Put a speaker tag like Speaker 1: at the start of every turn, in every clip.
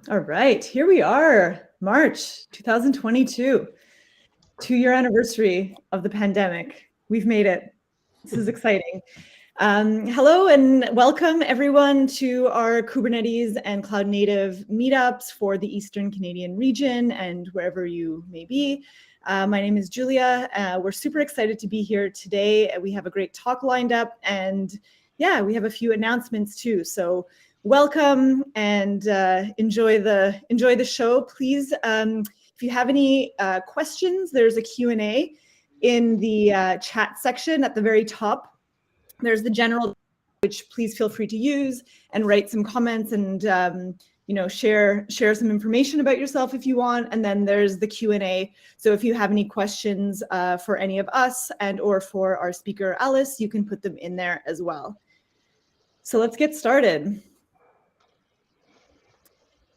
Speaker 1: All right, here we are, March 2022, 2-year anniversary of the pandemic. We've made it. This is exciting. Hello and welcome everyone to our Kubernetes and Cloud Native meetups for the Eastern Canadian region and wherever you may be. My name is Julia. We're super excited to be here today. We have a great talk lined up, and yeah, we have a few announcements too. So welcome and enjoy the show. Please, if you have any questions, there's a Q&A in the chat section at the very top. There's the general, which please feel free to use and write some comments and share some information about yourself if you want. And then there's the Q&A. So if you have any questions for any of us and or for our speaker Alice, you can put them in there as well. So let's get started.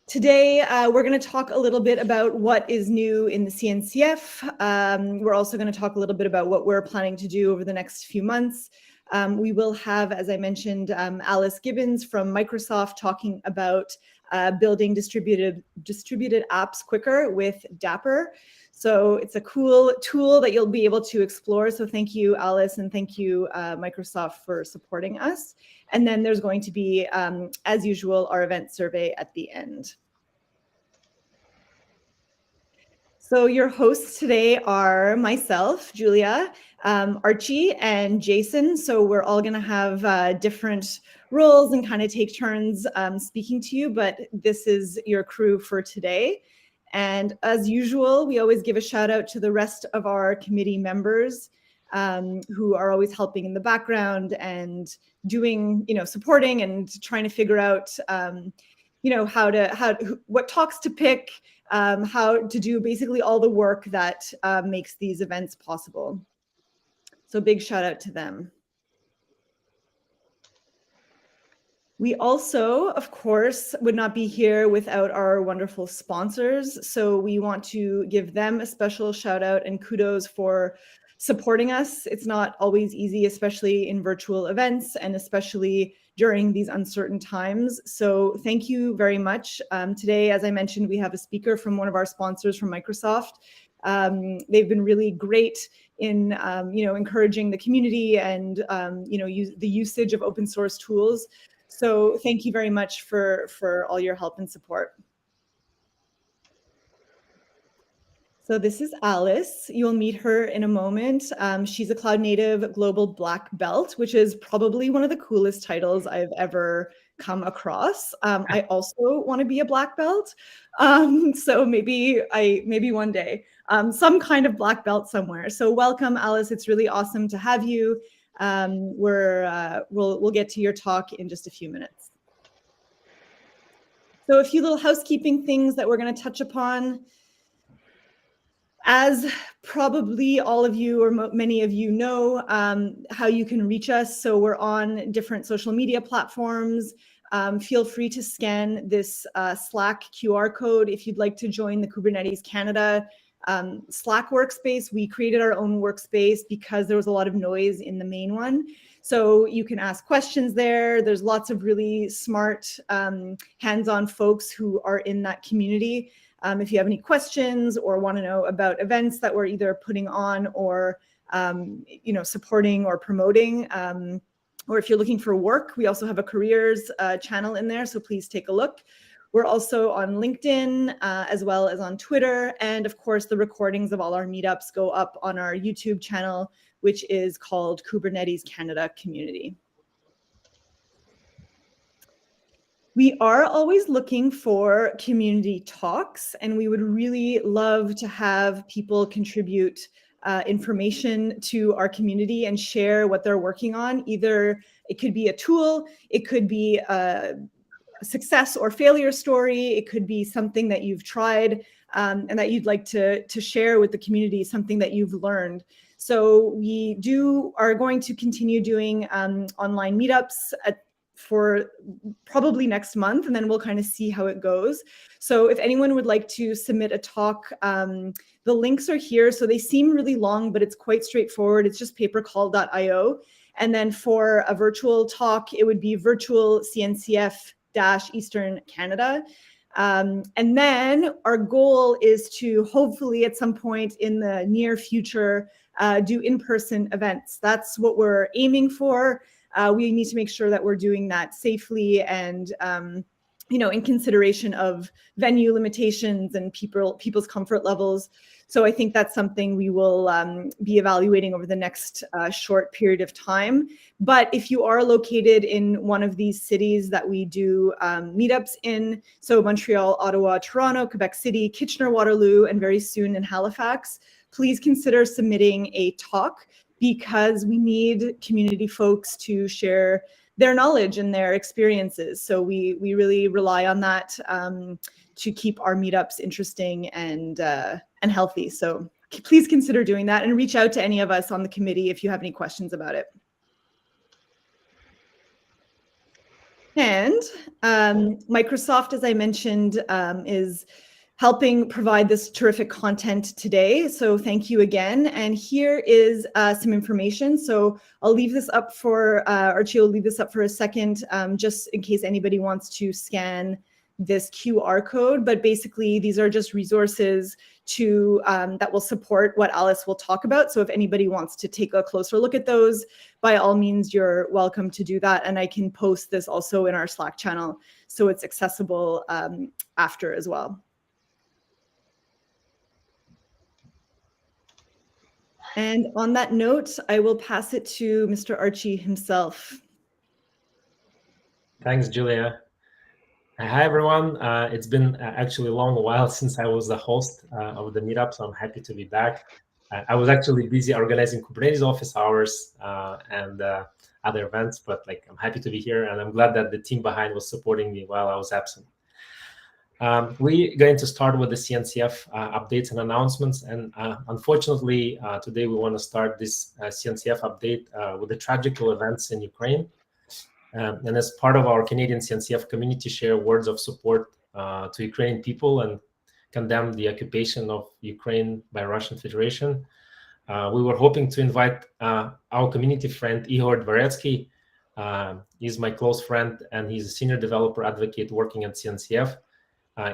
Speaker 1: Today, we're going to talk a little bit about what is new in the CNCF. We're also going to talk a little bit about what we're planning to do over the next few months. We will have, as I mentioned, Alice Gibbons from Microsoft talking about building distributed apps quicker with Dapper. So it's a cool tool that you'll be able to explore. So thank you, Alice, and thank you, Microsoft, for supporting us. And then there's going to be, as usual, our event survey at the end. So your hosts today are myself, Julia, Archie, and Jason. So we're all going to have different roles and kind of take turns speaking to you, but this is your crew for today. And as usual, we always give a shout out to the rest of our committee members who are always helping in the background and doing, supporting and trying to figure out, what talks to pick, how to do basically all the work that makes these events possible. So big shout out to them. We also, of course, would not be here without our wonderful sponsors. So we want to give them a special shout out and kudos for supporting us. It's not always easy, especially in virtual events and especially during these uncertain times. So thank you very much. Today, as I mentioned, we have a speaker from one of our sponsors from Microsoft. They've been really great in encouraging the community and the usage of open source tools. So thank you very much for all your help and support. So this is Alice. You'll meet her in a moment. She's a Cloud Native Global Black Belt, which is probably one of the coolest titles I've ever come across. I also want to be a black belt. So maybe one day, some kind of black belt somewhere. So welcome, Alice. It's really awesome to have you. We'll get to your talk in just a few minutes. So a few little housekeeping things that we're going to touch upon. As probably all of you or many of you know, how you can reach us. So we're on different social media platforms. Feel free to scan this Slack QR code if you'd like to join the Kubernetes Canada Slack workspace. We created our own workspace because there was a lot of noise in the main one. So you can ask questions there. There's lots of really smart, hands-on folks who are in that community. If you have any questions or want to know about events that we're either putting on or supporting or promoting, or if you're looking for work, we also have a careers channel in there, so please take a look. We're also on LinkedIn as well as on Twitter, and of course the recordings of all our meetups go up on our YouTube channel, which is called Kubernetes Canada Community. We are always looking for community talks, and we would really love to have people contribute information to our community and share what they're working on. Either it could be a tool, it could be a success or failure story, it could be something that you've tried and that you'd like to share with the community, something that you've learned. So we are going to continue doing online meetups for probably next month, and then we'll kind of see how it goes. So if anyone would like to submit a talk, the links are here. So they seem really long, but it's quite straightforward. It's just papercall.io. And then for a virtual talk, it would be virtual CNCF-Eastern Canada. And then our goal is to hopefully at some point in the near future do in-person events. That's what we're aiming for. We need to make sure that we're doing that safely and in consideration of venue limitations and people's comfort levels. So I think that's something we will be evaluating over the next short period of time. But if you are located in one of these cities that we do meetups in, so Montreal, Ottawa, Toronto, Quebec City, Kitchener-Waterloo, and very soon in Halifax, please consider submitting a talk, because we need community folks to share their knowledge and their experiences. So we really rely on that to keep our meetups interesting and healthy. So please consider doing that and reach out to any of us on the committee if you have any questions about it. And Microsoft, as I mentioned, is helping provide this terrific content today. So thank you again. And here is some information. So I'll leave this up for, Archie will leave this up for a second, just in case anybody wants to scan this QR code. But basically, these are just resources to that will support what Alice will talk about. So if anybody wants to take a closer look at those, by all means, you're welcome to do that. And I can post this also in our Slack channel, so it's accessible after as well. And on that note, I will pass it to Mr. Archie himself.
Speaker 2: Thanks, Julia. Hi, everyone. It's been actually a long while since I was the host of the meetup, so I'm happy to be back. I was actually busy organizing Kubernetes office hours and other events, but I'm happy to be here, and I'm glad that the team behind was supporting me while I was absent. We're going to start with the CNCF updates and announcements. And unfortunately, today we want to start this CNCF update with the tragical events in Ukraine. And as part of our Canadian CNCF community, share words of support to Ukrainian people and condemn the occupation of Ukraine by Russian Federation. We were hoping to invite our community friend Igor Dvoretsky. He's my close friend, and he's a senior developer advocate working at CNCF.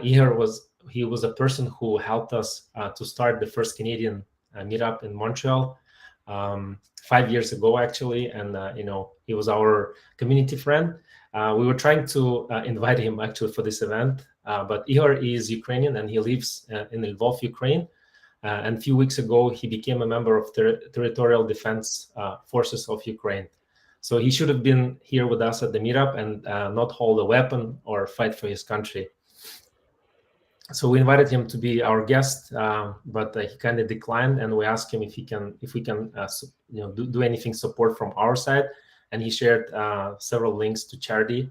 Speaker 2: Igor was a person who helped us to start the first Canadian meetup in Montreal 5 years ago, actually, and he was our community friend. We were trying to invite him actually for this event, but Igor is Ukrainian and he lives in Lvov, Ukraine. And a few weeks ago, he became a member of Territorial Defense Forces of Ukraine. So he should have been here with us at the meetup and not hold a weapon or fight for his country. So we invited him to be our guest, but he kind of declined, and we asked him if we can do anything support from our side, and he shared several links to charity,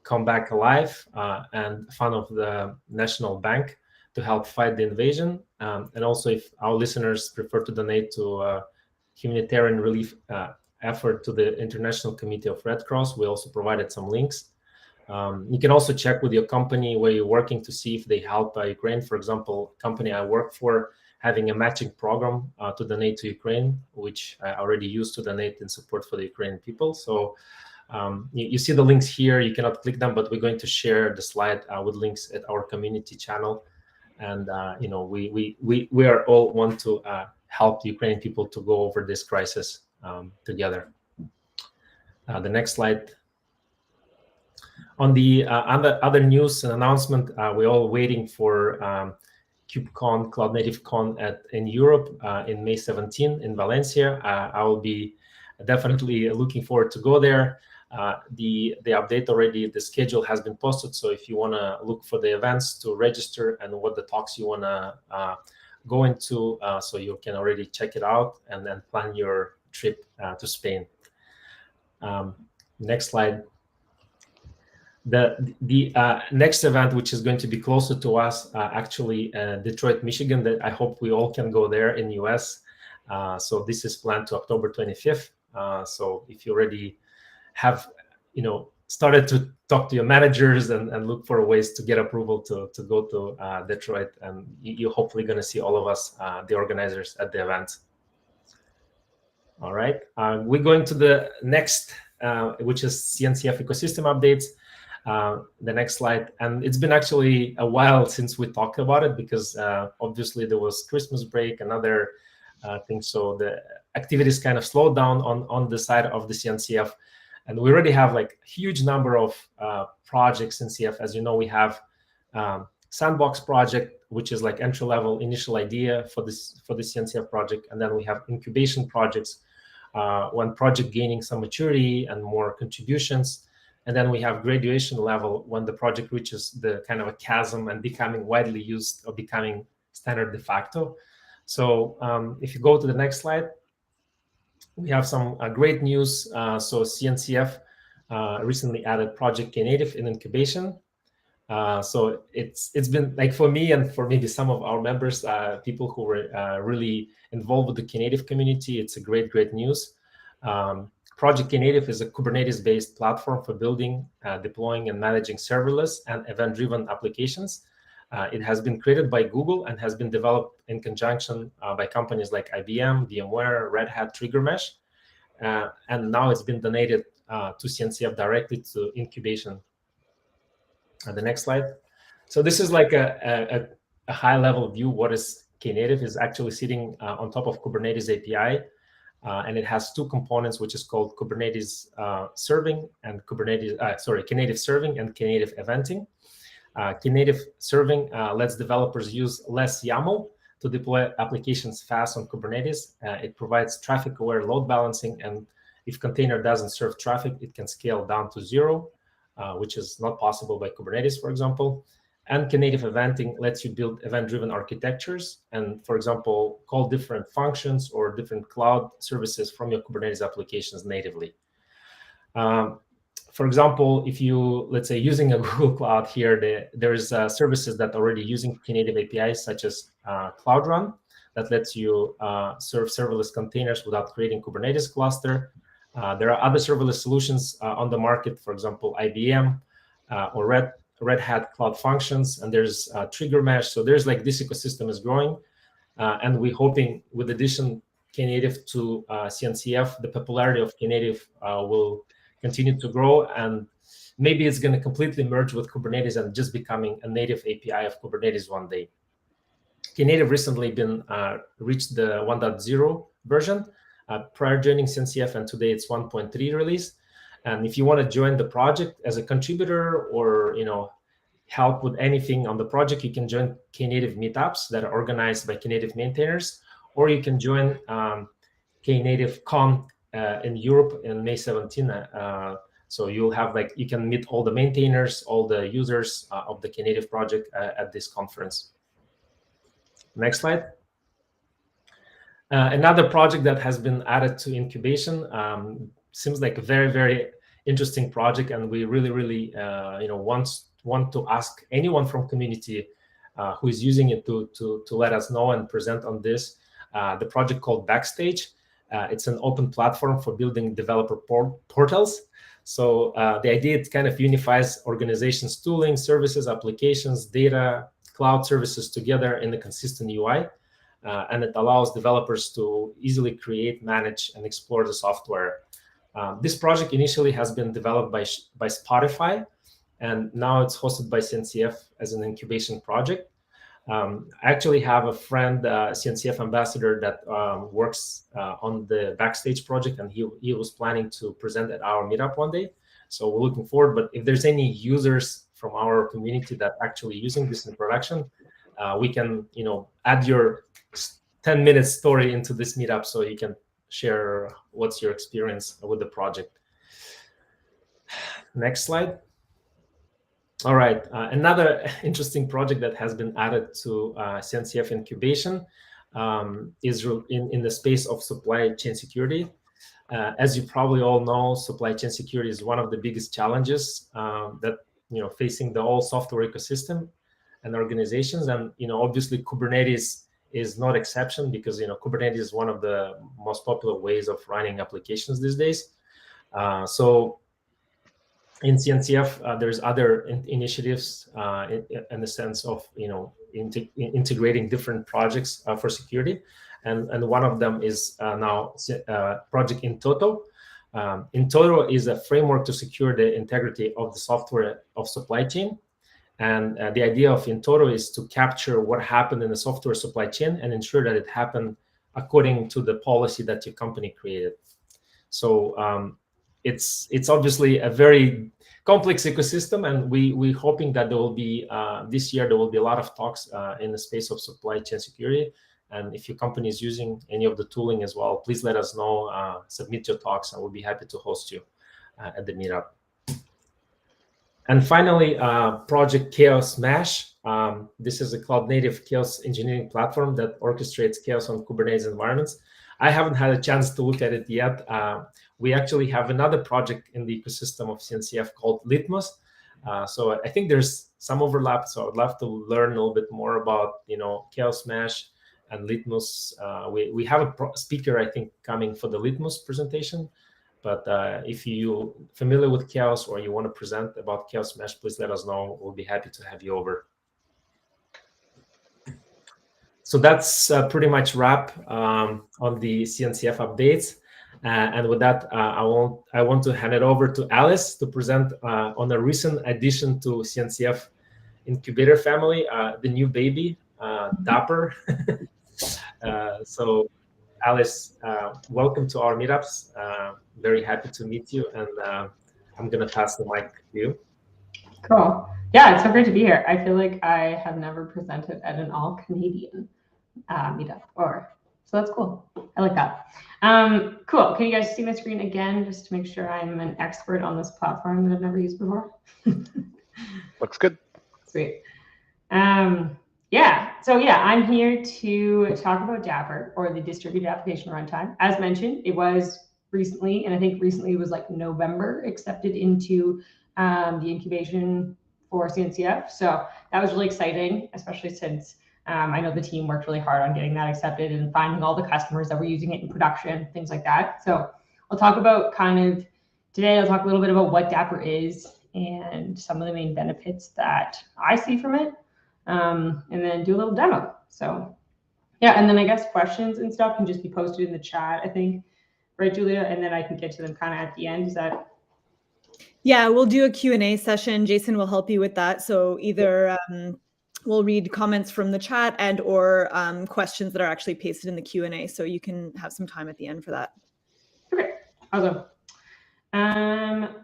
Speaker 2: Come Back Alive, and Fund of the National Bank to help fight the invasion, and also if our listeners prefer to donate to humanitarian relief effort to the International Committee of Red Cross, we also provided some links. You can also check with your company where you're working to see if they help Ukraine. For example, company I work for having a matching program to donate to Ukraine, which I already used to donate in support for the Ukrainian people. So you see the links here. You cannot click them, but we're going to share the slide with links at our community channel. And we are all want to help the Ukrainian people to go over this crisis together. The next slide. On the other news and announcement, we're all waiting for KubeCon, Cloud Native Con in Europe in May 17 in Valencia. I will be definitely looking forward to go there. The update already, the schedule has been posted. So if you want to look for the events to register and what the talks you want to go into, so you can already check it out and then plan your trip to Spain. Next slide. The next event, which is going to be closer to us, actually Detroit, Michigan, that I hope we all can go there in US. So this is planned to October 25th. So if you already have, started to talk to your managers and look for ways to get approval to go to Detroit, and you're hopefully going to see all of us, the organizers at the event. All right, we're going to the next, which is CNCF ecosystem updates. The next slide. And it's been actually a while since we talked about it because obviously there was Christmas break and other things. So the activities kind of slowed down on the side of the CNCF. And we already have like a huge number of projects in CF. As you know, we have Sandbox project, which is like entry-level initial idea for the CNCF project. And then we have incubation projects, one project gaining some maturity and more contributions. And then we have graduation level when the project reaches the kind of a chasm and becoming widely used or becoming standard de facto. So if you go to the next slide, we have some great news. So CNCF recently added Project Knative in incubation. So it's been like for me and for maybe some of our members, people who were really involved with the Knative community, it's a great news. Project Knative is a Kubernetes-based platform for building, deploying, and managing serverless and event-driven applications. It has been created by Google and has been developed in conjunction by companies like IBM, VMware, Red Hat, TriggerMesh. And now it's been donated to CNCF directly to incubation. The next slide. So this is like a high-level view. What is Knative is actually sitting on top of Kubernetes API. And it has two components, which is called Kubernetes serving and Knative serving and Knative eventing. Knative serving lets developers use less YAML to deploy applications fast on Kubernetes. It provides traffic-aware load balancing, and if container doesn't serve traffic, it can scale down to 0, which is not possible by Kubernetes, for example. And Knative eventing lets you build event-driven architectures and, for example, call different functions or different cloud services from your Kubernetes applications natively. For example, if you, let's say, using a Google Cloud here, there's services that are already using Knative APIs, such as Cloud Run, that lets you serve serverless containers without creating Kubernetes cluster. There are other serverless solutions on the market, for example, IBM or Red Hat Cloud Functions, and there's TriggerMesh. So there's like this ecosystem is growing, and we're hoping with addition Knative to CNCF, the popularity of Knative will continue to grow, and maybe it's going to completely merge with Kubernetes and just becoming a native API of Kubernetes one day. Knative recently been reached the 1.0 version prior joining CNCF, and today it's 1.3 release. And if you want to join the project as a contributor or help with anything on the project, you can join Knative meetups that are organized by Knative maintainers, or you can join Knative Con in Europe in May 17. So you'll have you can meet all the maintainers, all the users of the Knative project at this conference. Next slide. Another project that has been added to incubation seems like a very interesting project, and we really want to ask anyone from community who is using it to let us know and present on this. The project called Backstage. It's an open platform for building developer portals. So the idea, it kind of unifies organizations, tooling, services, applications, data, cloud services together in a consistent UI. And it allows developers to easily create, manage, and explore the software. This project initially has been developed by Spotify, and now it's hosted by CNCF as an incubation project. I actually have a friend, CNCF ambassador, that works on the Backstage project, and he was planning to present at our meetup one day. So we're looking forward. But if there's any users from our community that actually using this in production, we can add your 10-minute story into this meetup so you can share what's your experience with the project. Next slide. All right, another interesting project that has been added to CNCF incubation is in the space of supply chain security. As you probably all know, supply chain security is one of the biggest challenges that facing the whole software ecosystem and organizations. And obviously Kubernetes is not exception, because Kubernetes is one of the most popular ways of running applications these days. So in CNCF, there's other initiatives in the sense of integrating different projects for security, and one of them is now Project In Toto. Intoro is a framework to secure the integrity of the software of supply chain. And the idea of Intoro is to capture what happened in the software supply chain and ensure that it happened according to the policy that your company created. So it's obviously a very complex ecosystem, and we're hoping that there will be, this year, there will be a lot of talks in the space of supply chain security. And if your company is using any of the tooling as well, please let us know, submit your talks, and we'll be happy to host you at the meetup. And finally, Project Chaos Mesh. This is a cloud-native chaos engineering platform that orchestrates chaos on Kubernetes environments. I haven't had a chance to look at it yet. We actually have another project in the ecosystem of CNCF called Litmus. So I think there's some overlap. So I would love to learn a little bit more about, Chaos Mesh and Litmus. We have a speaker, I think, coming for the Litmus presentation. But if you're familiar with Chaos or you want to present about Chaos Mesh, please let us know. We'll be happy to have you over. So that's pretty much wrap on the CNCF updates. And with that, I want to hand it over to Alice to present on a recent addition to CNCF incubator family, the new baby, Dapper. So Alice, welcome to our meetups. Very happy to meet you, and I'm going to pass the mic to you.
Speaker 3: Cool. Yeah, it's so great to be here. I feel like I have never presented at an all-Canadian meetup, so that's cool. I like that. Cool. Can you guys see my screen again, just to make sure I'm an expert on this platform that I've never used before?
Speaker 4: Looks good.
Speaker 3: Sweet. So I'm here to talk about Dapr, or the Distributed Application Runtime. As mentioned, it was recently, and I think recently was like November, accepted into the incubation for CNCF. So that was really exciting, especially since I know the team worked really hard on getting that accepted and finding all the customers that were using it in production, things like that. So I'll talk about today I'll talk a little bit about what Dapr is and some of the main benefits that I see from it. And then do a little demo. So yeah, and then I guess questions and stuff can just be posted in the chat, I think, right, Julia? And then I can get to them kind of at the end. Is that?
Speaker 1: Yeah, we'll do a Q&A session. Jason will help you with that. So either we'll read comments from the chat and or questions that are actually pasted in the Q&A. So you can have some time at the end for that.
Speaker 3: Okay, awesome.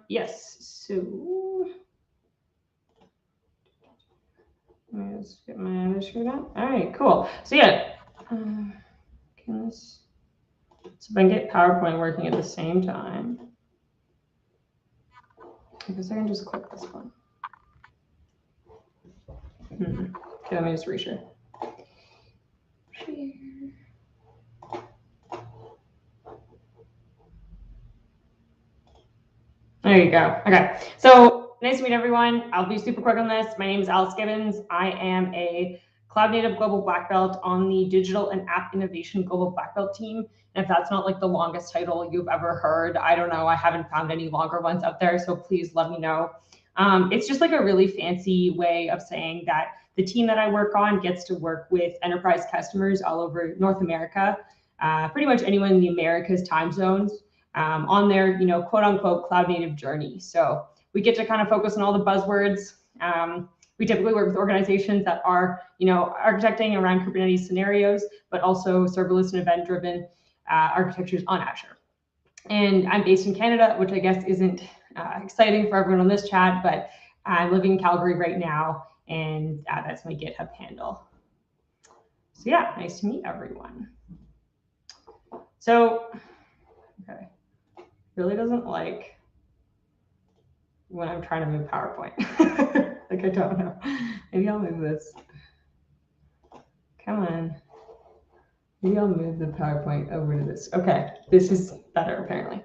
Speaker 3: Yes, so let me just get my other screen up. All right, cool. So yeah, so if I can get PowerPoint working at the same time, I guess I can just click this one. Okay, let me just reshare. There you go. Okay, so nice to meet everyone. I'll be super quick on this. My name is Alice Gibbons. I am a Cloud Native Global Black Belt on the Digital and App Innovation Global Black Belt team. And if that's not like the longest title you've ever heard, I don't know. I haven't found any longer ones out there, so please let me know. It's just like a really fancy way of saying that the team that I work on gets to work with enterprise customers all over North America, pretty much anyone in the Americas time zones, on their, quote unquote, cloud native journey. So we get to kind of focus on all the buzzwords. We typically work with organizations that are, architecting around Kubernetes scenarios, but also serverless and event-driven architectures on Azure. And I'm based in Canada, which I guess isn't exciting for everyone on this chat, but I'm living in Calgary right now, and that's my GitHub handle. So yeah, nice to meet everyone. So, okay, really doesn't like when I'm trying to move PowerPoint. Like, I don't know. Maybe I'll move this. Come on. Maybe I'll move the PowerPoint over to this. Okay, this is better apparently.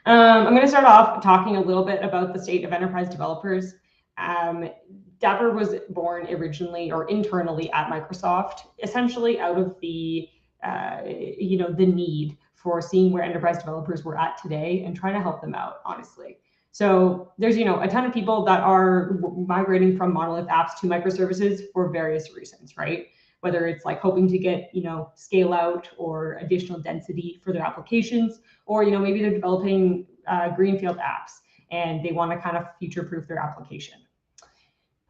Speaker 3: I'm going to start off talking a little bit about the state of enterprise developers. Dapper was born originally or internally at Microsoft, essentially out of the, the need for seeing where enterprise developers were at today and trying to help them out, honestly. So there's, a ton of people that are migrating from monolith apps to microservices for various reasons, right? Whether it's like hoping to get, scale out or additional density for their applications, or, maybe they're developing greenfield apps, and they want to kind of future-proof their application.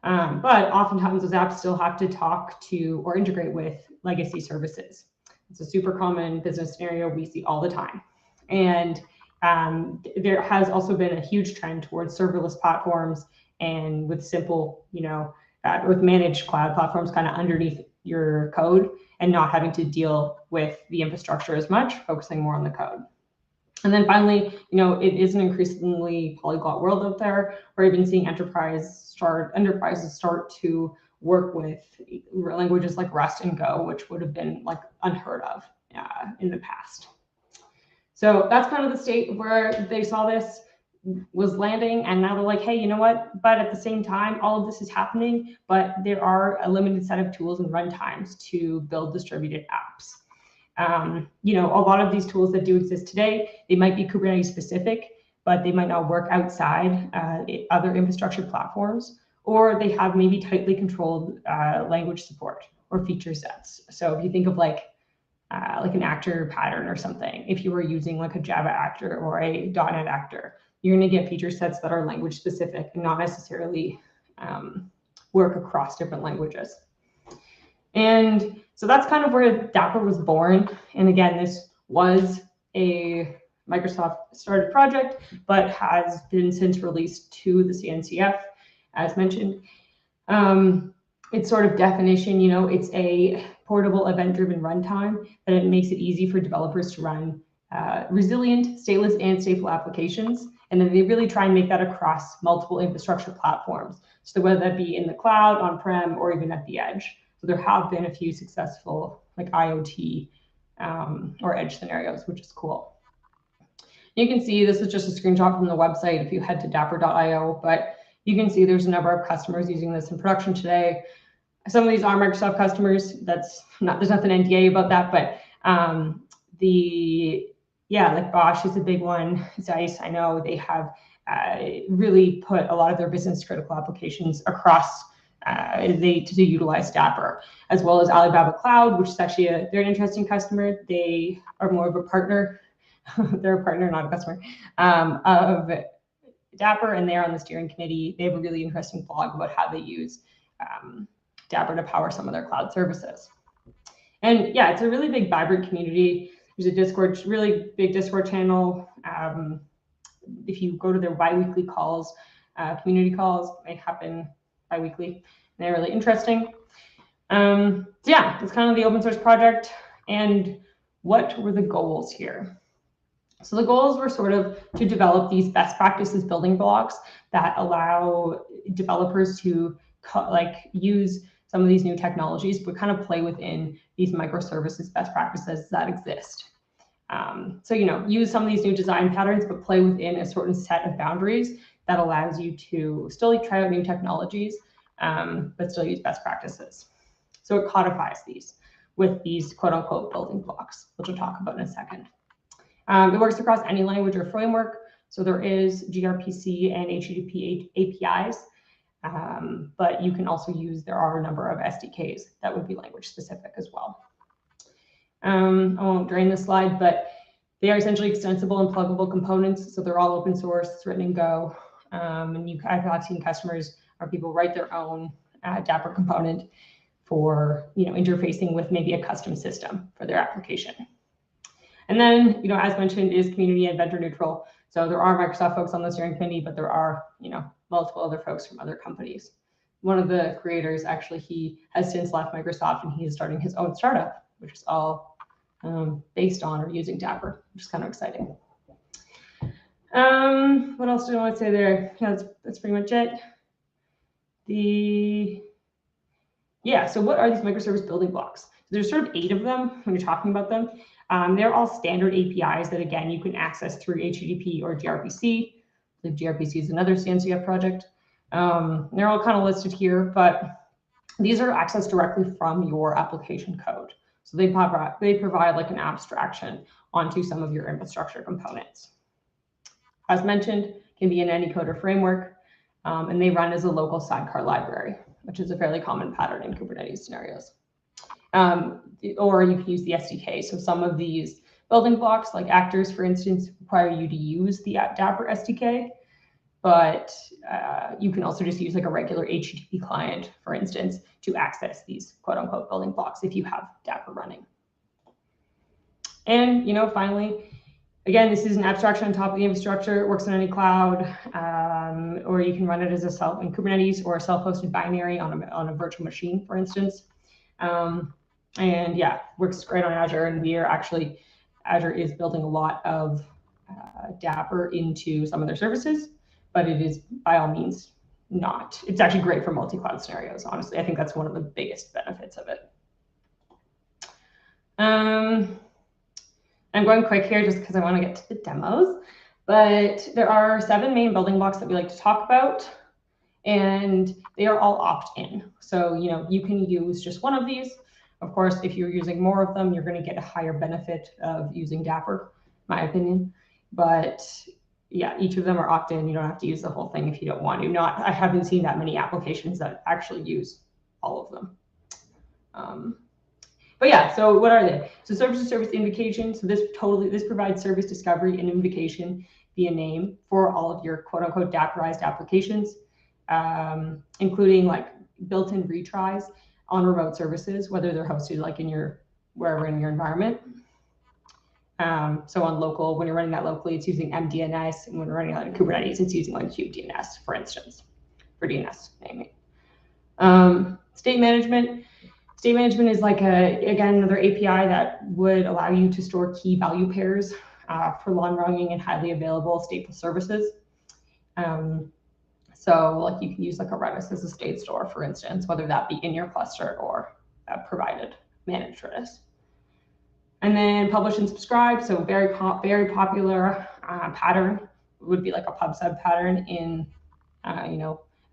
Speaker 3: But oftentimes those apps still have to talk to or integrate with legacy services. It's a super common business scenario we see all the time. And there has also been a huge trend towards serverless platforms and with simple, with managed cloud platforms kind of underneath your code and not having to deal with the infrastructure as much, focusing more on the code. And then finally, it is an increasingly polyglot world out there. We're even seeing enterprises start to work with languages like Rust and Go, which would have been like unheard of in the past. So that's kind of the state where they saw this was landing, and now they're like, hey, you know what? But at the same time, all of this is happening, but there are a limited set of tools and runtimes to build distributed apps. A lot of these tools that do exist today, they might be Kubernetes specific, but they might not work outside other infrastructure platforms, or they have maybe tightly controlled language support or feature sets. So if you think of like an actor pattern or something, if you were using like a Java actor or a .NET actor, you're going to get feature sets that are language specific and not necessarily work across different languages. And so that's kind of where Dapper was born. And again, this was a Microsoft started project, but has been since released to the CNCF, as mentioned. Its sort of definition, it's a portable event-driven runtime, and it makes it easy for developers to run resilient, stateless, and stateful applications. And then they really try and make that across multiple infrastructure platforms. So whether that be in the cloud, on-prem, or even at the edge. So there have been a few successful like IoT or edge scenarios, which is cool. You can see this is just a screenshot from the website if you head to dapr.io, but you can see there's a number of customers using this in production today. Some of these are Microsoft customers. There's nothing NDA about that, but like Bosch is a big one. Zeiss, I know they have really put a lot of their business critical applications across to utilize Dapper, as well as Alibaba Cloud, which is actually they're an interesting customer. They are more of a partner. They're a partner, not a customer, of Dapper, and they're on the steering committee. They have a really interesting blog about how they use Dapper to power some of their cloud services. And yeah, it's a really big, vibrant community. There's a Discord, really big Discord channel. If you go to their bi-weekly calls, community calls, they happen bi-weekly. They're really interesting. So yeah, it's kind of the open source project. And what were the goals here? So the goals were sort of to develop these best practices building blocks that allow developers to use some of these new technologies, but kind of play within these microservices best practices that exist. So, use some of these new design patterns, but play within a certain set of boundaries that allows you to still try out new technologies, but still use best practices. So it codifies these with these quote unquote building blocks, which we'll talk about in a second. It works across any language or framework. So there is gRPC and HTTP APIs, but you can also there are a number of SDKs that would be language specific as well. I won't drain this slide, but they are essentially extensible and pluggable components. So they're all open source, it's written in Go. And I've seen customers or people write their own Dapper component for interfacing with maybe a custom system for their application. And then, as mentioned, is community and vendor neutral. So there are Microsoft folks on the steering committee, but there are, multiple other folks from other companies. One of the creators, actually, he has since left Microsoft and he is starting his own startup, which is all based on or using Dapper, which is kind of exciting. What else do I want to say there? Yeah, that's pretty much it. So what are these microservice building blocks? There's sort of 8 of them when you're talking about them. They're all standard APIs that, again, you can access through HTTP or gRPC. I believe gRPC is another CNCF project. They're all kind of listed here, but these are accessed directly from your application code. So they provide like an abstraction onto some of your infrastructure components. As mentioned, can be in any code or framework, and they run as a local sidecar library, which is a fairly common pattern in Kubernetes scenarios. Or you can use the SDK. So some of these building blocks, like actors, for instance, require you to use the Dapr SDK, but you can also just use like a regular HTTP client, for instance, to access these quote unquote building blocks if you have Dapr running. And, finally, again, this is an abstraction on top of the infrastructure. It works on any cloud, or you can run it as a in Kubernetes or a self-hosted binary on a virtual machine, for instance. And yeah, works great on Azure. And Azure is building a lot of Dapr into some of their services, but it is by all means not. It's actually great for multi-cloud scenarios, honestly. I think that's one of the biggest benefits of it. I'm going quick here just because I want to get to the demos, but there are 7 main building blocks that we like to talk about, and they are all opt-in. So, you can use just one of these. Of course, if you're using more of them, you're going to get a higher benefit of using Dapr, my opinion. But yeah, each of them are opt-in. You don't have to use the whole thing if you don't want to. I haven't seen that many applications that actually use all of them. But yeah, so what are they? So service-to-service invocation. So this provides service discovery and invocation via name for all of your quote-unquote Dapperized applications, including like built-in retries on remote services, whether they're hosted like wherever in your environment. So on local, when you're running that locally, it's using MDNS, and when you're running that in Kubernetes, it's using like kubedns, for instance, for DNS naming. State management. State management is like again, another API that would allow you to store key value pairs for long-running and highly available stateful services. So like you can use like a Redis as a state store, for instance, whether that be in your cluster or provided managed Redis. And then publish and subscribe. So very popular pattern would be like a pub sub pattern in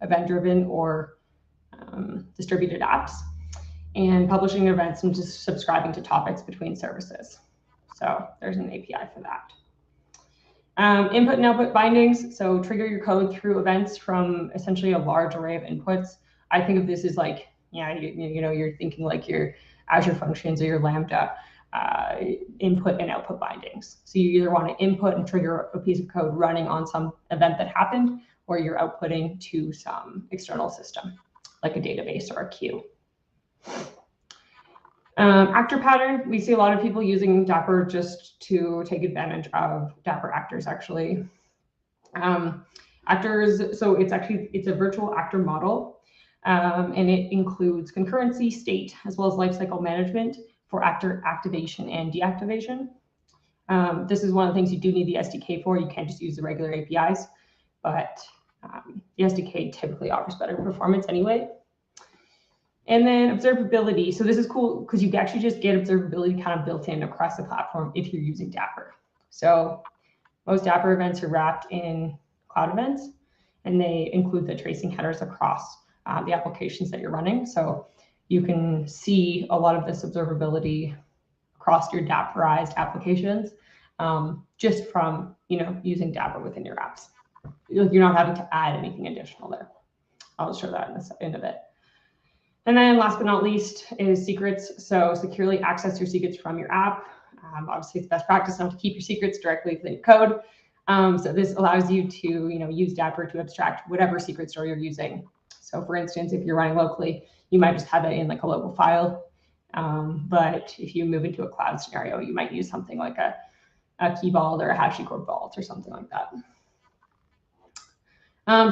Speaker 3: event-driven or distributed apps, and publishing events and just subscribing to topics between services. So there's an API for that. Input and output bindings. So trigger your code through events from essentially a large array of inputs. I think of this as like, you're thinking like your Azure Functions or your Lambda input and output bindings. So you either want to input and trigger a piece of code running on some event that happened, or you're outputting to some external system, like a database or a queue. Actor pattern. We see a lot of people using Dapr just to take advantage of Dapr actors, actually. Actors, so it's a virtual actor model, and it includes concurrency, state, as well as lifecycle management for actor activation and deactivation. This is one of the things you do need the SDK for. You can't just use the regular APIs, but the SDK typically offers better performance anyway. And then observability. So this is cool because you can actually just get observability kind of built in across the platform if you're using Dapr. So most Dapr events are wrapped in cloud events, and they include the tracing headers across the applications that you're running. So you can see a lot of this observability across your Dapperized applications just from using Dapr within your apps. You're not having to add anything additional there. I'll show that in a bit. And then last but not least is secrets. So securely access your secrets from your app. Obviously, it's best practice not to keep your secrets directly within your code. So this allows you to use Dapr to abstract whatever secret store you're using. So for instance, if you're running locally, you might just have it in like a local file. But if you move into a cloud scenario, you might use something like a key vault or a HashiCorp vault or something like that.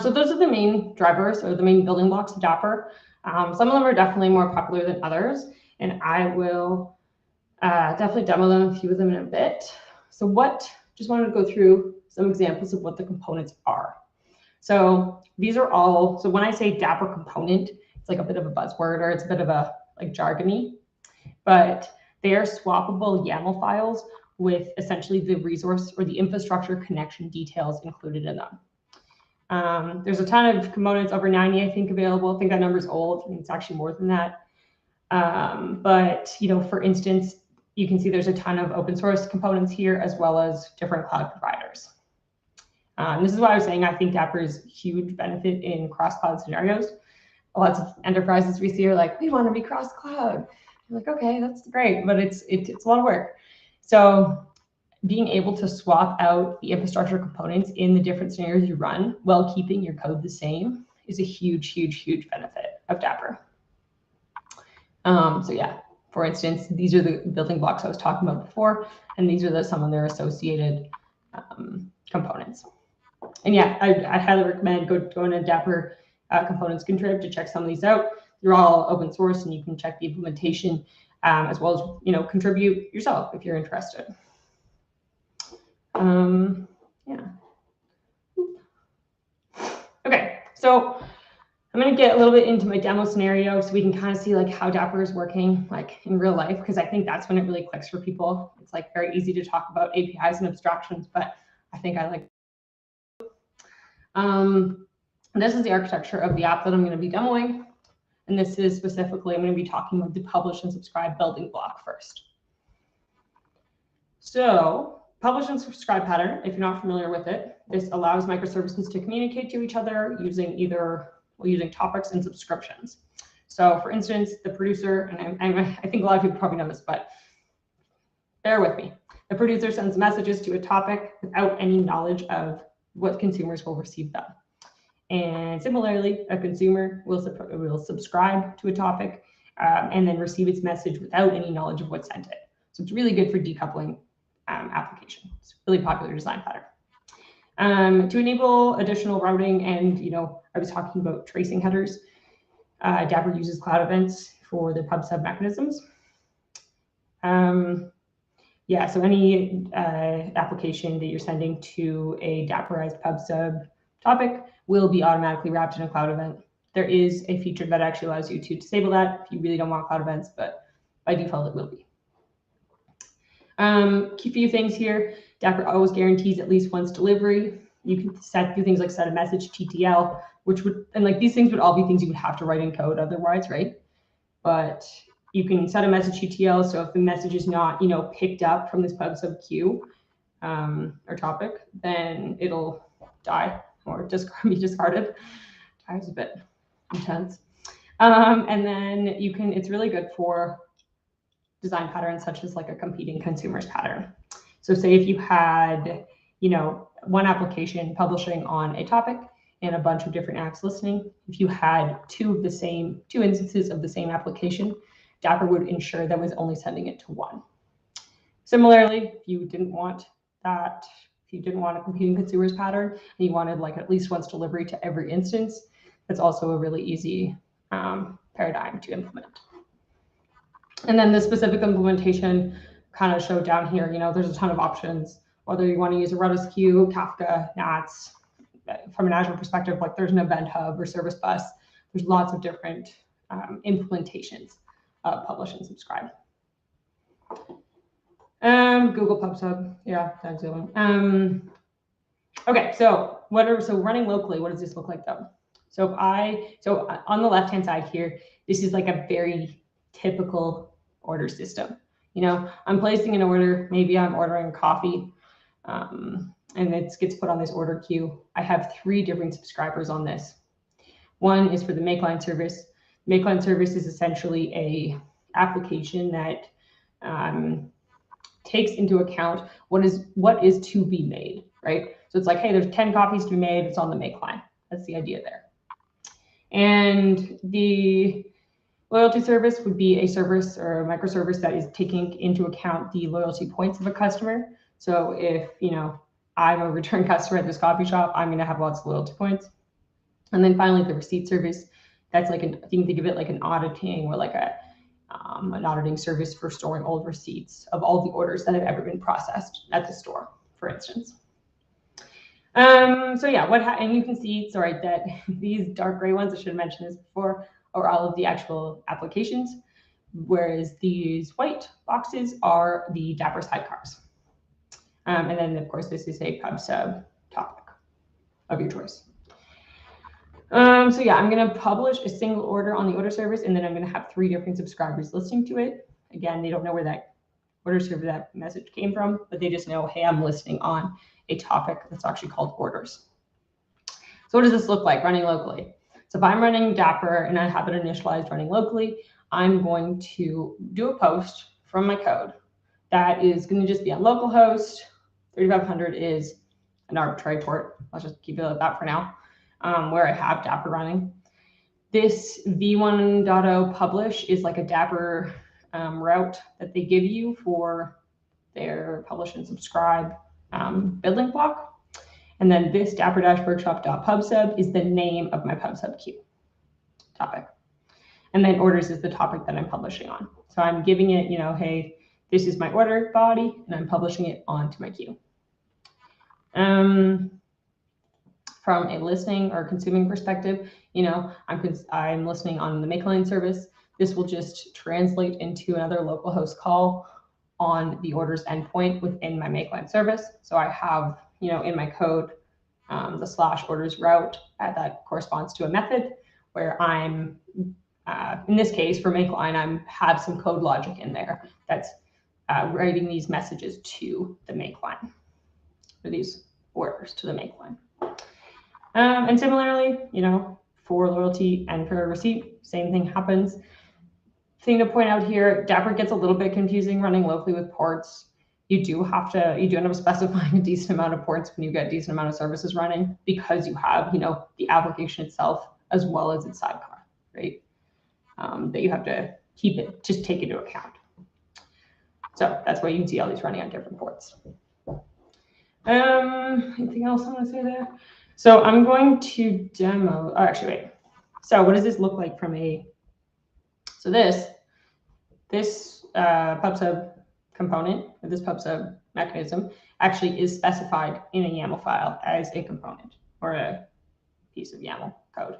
Speaker 3: So those are the main drivers or the main building blocks of Dapr. Some of them are definitely more popular than others, and I will definitely demo them, a few of them in a bit. So just wanted to go through some examples of what the components are. So these are all, so when I say Dapr component, it's like a bit of a buzzword, or it's a bit of a like jargony, but they are swappable YAML files with essentially the resource or the infrastructure connection details included in them. There's a ton of components, over 90, I think, available. I think that number's old. I mean, it's actually more than that. But, for instance, you can see there's a ton of open source components here, as well as different cloud providers. This is why I was saying I think Dapr is a huge benefit in cross-cloud scenarios. Lots of enterprises we see are like, we want to be cross-cloud. I'm like, okay, that's great, but it's a lot of work. So being able to swap out the infrastructure components in the different scenarios you run while keeping your code the same is a huge, huge, huge benefit of Dapr. So yeah, for instance, these are the building blocks I was talking about before, and these are some of their associated components. And yeah, I highly recommend going to Dapr components contrib to check some of these out. They're all open source, and you can check the implementation as well as contribute yourself if you're interested. Yeah. Okay, so I'm going to get a little bit into my demo scenario so we can kind of see like how Dapr is working like in real life, because I think that's when it really clicks for people. It's like very easy to talk about APIs and abstractions, but I think I like. This is the architecture of the app that I'm going to be demoing. And this is specifically, I'm going to be talking about the publish and subscribe building block first. So publish and subscribe pattern, if you're not familiar with it, this allows microservices to communicate to each other using using topics and subscriptions. So for instance, the producer, and I think a lot of people probably know this, but bear with me. The producer sends messages to a topic without any knowledge of what consumers will receive them. And similarly, a consumer will subscribe to a topic and then receive its message without any knowledge of what sent it. So it's really good for decoupling application. It's a really popular design pattern. To enable additional routing and, I was talking about tracing headers, Dapr uses cloud events for the pub sub mechanisms. Yeah, so any application that you're sending to a Dapperized pub sub topic will be automatically wrapped in a cloud event. There is a feature that actually allows you to disable that if you really don't want cloud events, but by default it will be. Key few things here. Dapr always guarantees at least once delivery. You can do things like set a message TTL, these things would all be things you would have to write in code otherwise, right? But you can set a message TTL, so if the message is not, picked up from this pub sub queue or topic, then it'll die or be discarded. It's a bit intense. And then it's really good for design patterns such as like a competing consumers pattern. So say if you had, one application publishing on a topic and a bunch of different apps listening, if you had two instances of the same application, Dapr would ensure that was only sending it to one. Similarly, if you didn't want that, if you didn't want a competing consumers pattern, and you wanted like at least once delivery to every instance, that's also a really easy paradigm to implement. And then the specific implementation kind of showed down here, there's a ton of options, whether you want to use a Redis queue, Kafka, NATS. From an Azure perspective, like there's an event hub or service bus. There's lots of different implementations of publish and subscribe. Google PubSub, yeah, that's the one. Okay, so running locally, what does this look like though? So on the left-hand side here, this is like a very typical order system. I'm placing an order, maybe I'm ordering coffee, and it gets put on this order queue. I have 3 different subscribers on this. One is for the Makeline service. Makeline service is essentially a application that takes into account what is to be made, right? So it's like, hey, there's 10 copies to be made. It's on the Makeline. That's the idea there. And the loyalty service would be a service or a microservice that is taking into account the loyalty points of a customer. So if, I'm a return customer at this coffee shop, I'm going to have lots of loyalty points. And then finally, the receipt service, that's like you can think of it like an auditing or like an auditing service for storing old receipts of all the orders that have ever been processed at the store, for instance. So yeah, and you can see, sorry, that these dark gray ones, I should have mentioned this before, are all of the actual applications, whereas these white boxes are the Dapr sidecars. And then of course, this is a pub sub topic of your choice. So yeah, I'm going to publish a single order on the order service, and then I'm going to have 3 different subscribers listening to it. Again, they don't know where that order server, that message came from, but they just know, hey, I'm listening on a topic that's actually called orders. So what does this look like running locally? So if I'm running Dapr and I have it initialized running locally, I'm going to do a post from my code that is going to just be on localhost. 3500 is an arbitrary port. I'll just keep it at that for now, where I have Dapr running. This v1.0 publish is like a Dapr route that they give you for their publish and subscribe building block. And then this dapr-workshop.pubsub is the name of my pubsub queue topic. And then orders is the topic that I'm publishing on. So I'm giving it, hey, this is my order body, and I'm publishing it onto my queue. From a listening or consuming perspective, I'm listening on the makeline service. This will just translate into another localhost call on the orders endpoint within my makeline service. So I have, in my code, the /orders route that corresponds to a method where I'm, in this case for makeline, I have some code logic in there that's writing these messages to the makeline, or these orders to the makeline. And similarly, for loyalty and for receipt, same thing happens. Thing to point out here, Dapr gets a little bit confusing running locally with ports. You do end up specifying a decent amount of ports when you get a decent amount of services running, because you have, the application itself as well as its sidecar, right? That you have to just take into account. So that's why you can see all these running on different ports. Anything else I want to say there? So I'm going to demo, actually wait. So what does this look like from so this pubsub component, or this pubsub mechanism, actually is specified in a YAML file as a component or a piece of YAML code.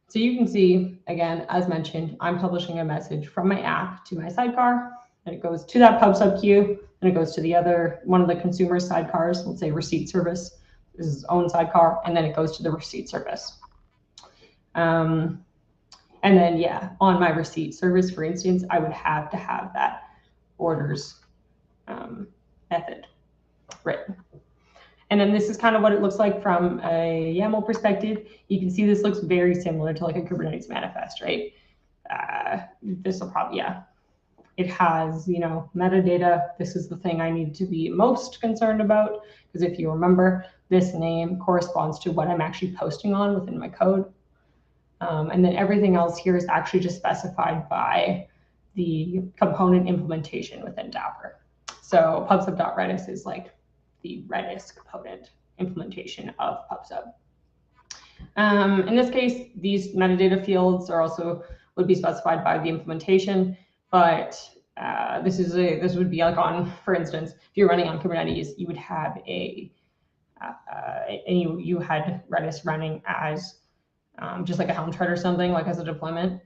Speaker 3: So you can see, again, as mentioned, I'm publishing a message from my app to my sidecar, and it goes to that pubsub queue, and it goes to the other, one of the consumer sidecars, let's say receipt service, this is its own sidecar, and then it goes to the receipt service. And then, on my receipt service, for instance, I would have to have that orders method written. And then this is kind of what it looks like from a YAML perspective. You can see this looks very similar to like a Kubernetes manifest, right? This will probably, it has, metadata. This is the thing I need to be most concerned about, because if you remember, this name corresponds to what I'm actually posting on within my code. And then everything else here is actually just specified by the component implementation within Dapr. So pubsub.redis is like the Redis component implementation of pubsub. In this case, these metadata fields would be specified by the implementation, but this would be like on, for instance, if you're running on Kubernetes, you would have you had Redis running as just like a Helm chart or something, like as a deployment.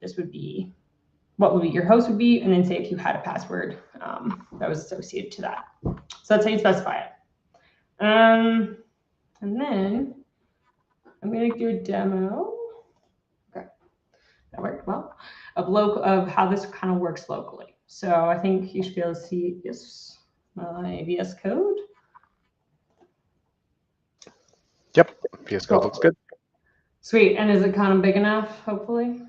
Speaker 3: This would be what your host would be, and then say if you had a password that was associated to that. So that's how you specify it. And then I'm going to do a demo. Okay, that worked well. Of how this kind of works locally. So I think you should be able to see my VS Code.
Speaker 4: Yep, VS Code looks good.
Speaker 3: Sweet, and is it kind of big enough, hopefully?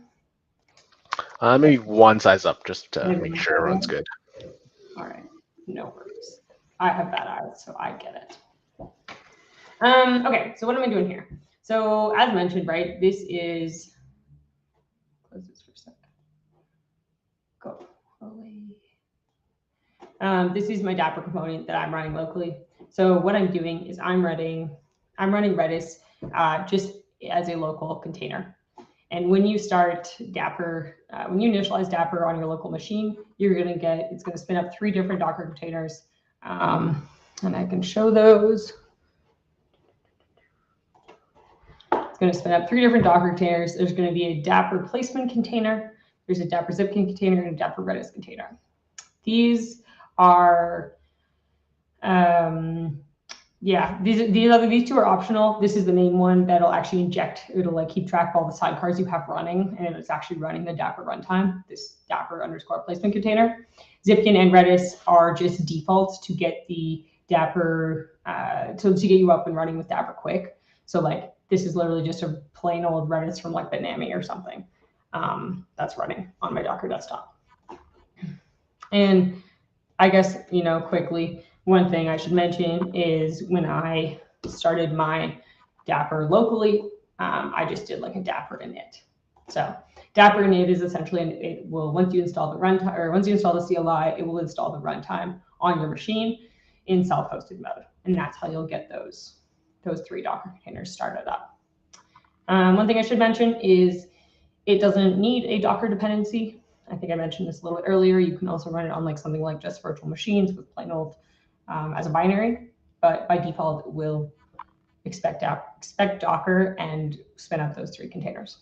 Speaker 4: Maybe one size up, just to make sure everyone's good.
Speaker 3: All right, no worries. I have bad eyes, so I get it. Okay, so what am I doing here? So as mentioned, right, this is, close this for a sec. Go away. This is my Dapper component that I'm running locally. So what I'm doing is I'm running Redis just as a local container. And when you start Dapper, when you initialize Dapper on your local machine, it's going to spin up 3 different Docker containers. And I can show those. It's going to spin up 3 different Docker containers. There's going to be a Dapper placement container. There's a Dapper Zipkin container and a Dapper Redis container. These are, these 2 are optional. This is the main one that'll actually inject, it'll like keep track of all the sidecars you have running, and it's actually running the Dapper runtime, this Dapper_placement container. Zipkin and Redis are just defaults to get the Dapper, to get you up and running with Dapper quick. So like, this is literally just a plain old Redis from like Bitnami or something that's running on my Docker desktop. And I guess, quickly, one thing I should mention is when I started my Dapper locally, I just did like a Dapper init. So Dapper init is essentially, it will, once you install the runtime, or once you install the CLI, it will install the runtime on your machine in self-hosted mode. And that's how you'll get those 3 Docker containers started up. One thing I should mention is it doesn't need a Docker dependency. I think I mentioned this a little bit earlier. You can also run it on like something like just virtual machines with plain old as a binary, but by default it will expect Docker and spin up those 3 containers.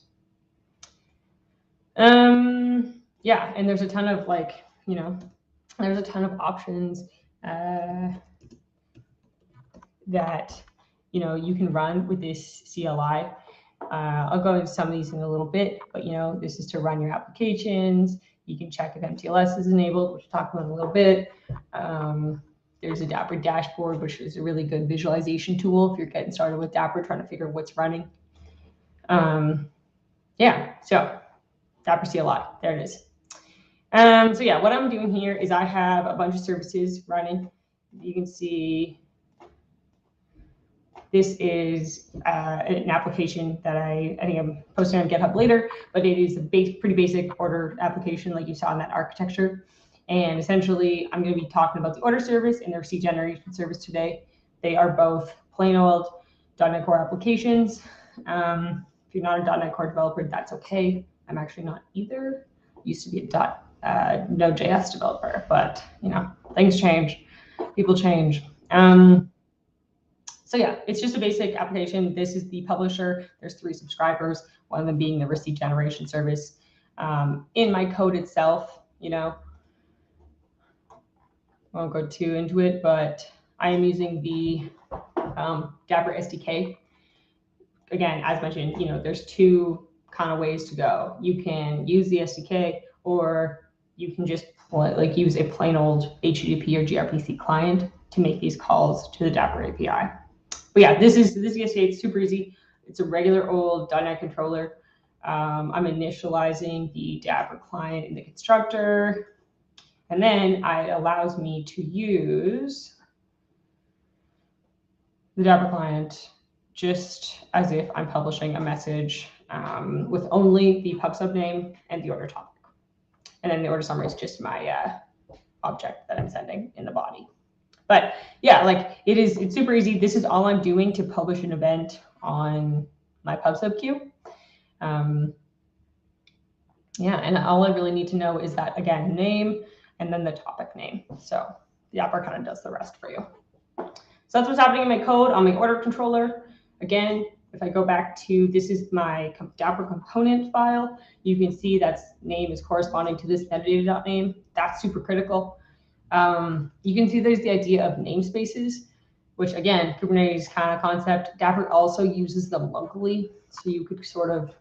Speaker 3: Yeah, and there's a ton of there's a ton of options that you can run with this CLI. I'll go into some of these in a little bit, but this is to run your applications. You can check if MTLS is enabled, which we'll talk about in a little bit. There's a Dapper dashboard, which is a really good visualization tool if you're getting started with Dapper, trying to figure out what's running. Yeah, so Dapper CLI, there it is. So yeah, what I'm doing here is I have a bunch of services running. You can see this is an application that I think I'm posting on GitHub later, but it is a pretty basic order application like you saw in that architecture. And essentially, I'm going to be talking about the order service and the receipt generation service today. They are both plain old .NET Core applications. If you're not a .NET Core developer, that's okay. I'm actually not either. Used to be a Node.js developer, but things change, people change. So yeah, it's just a basic application. This is the publisher. There's 3 subscribers, one of them being the receipt generation service. In my code itself, won't go too into it, but I am using the Dapper SDK. Again, as mentioned, there's 2 kind of ways to go. You can use the SDK, or you can just use a plain old HTTP or gRPC client to make these calls to the Dapper API. But yeah, this SDK, it's super easy. It's a regular old .NET controller. I'm initializing the Dapper client in the constructor. And then it allows me to use the Dapper client just as if I'm publishing a message with only the pub sub name and the order topic. And then the order summary is just my object that I'm sending in the body. But yeah, it's super easy. This is all I'm doing to publish an event on my pub sub queue. Yeah, and all I really need to know is that, again, name and then the topic name. So the Dapper kind of does the rest for you. So that's what's happening in my code on my order controller. Again, if I go back to, this is my Dapper component file, you can see that name is corresponding to this metadata.name. That's super critical. You can see there's the idea of namespaces, which again, Kubernetes kind of concept. Dapper also uses them locally. So you could sort of,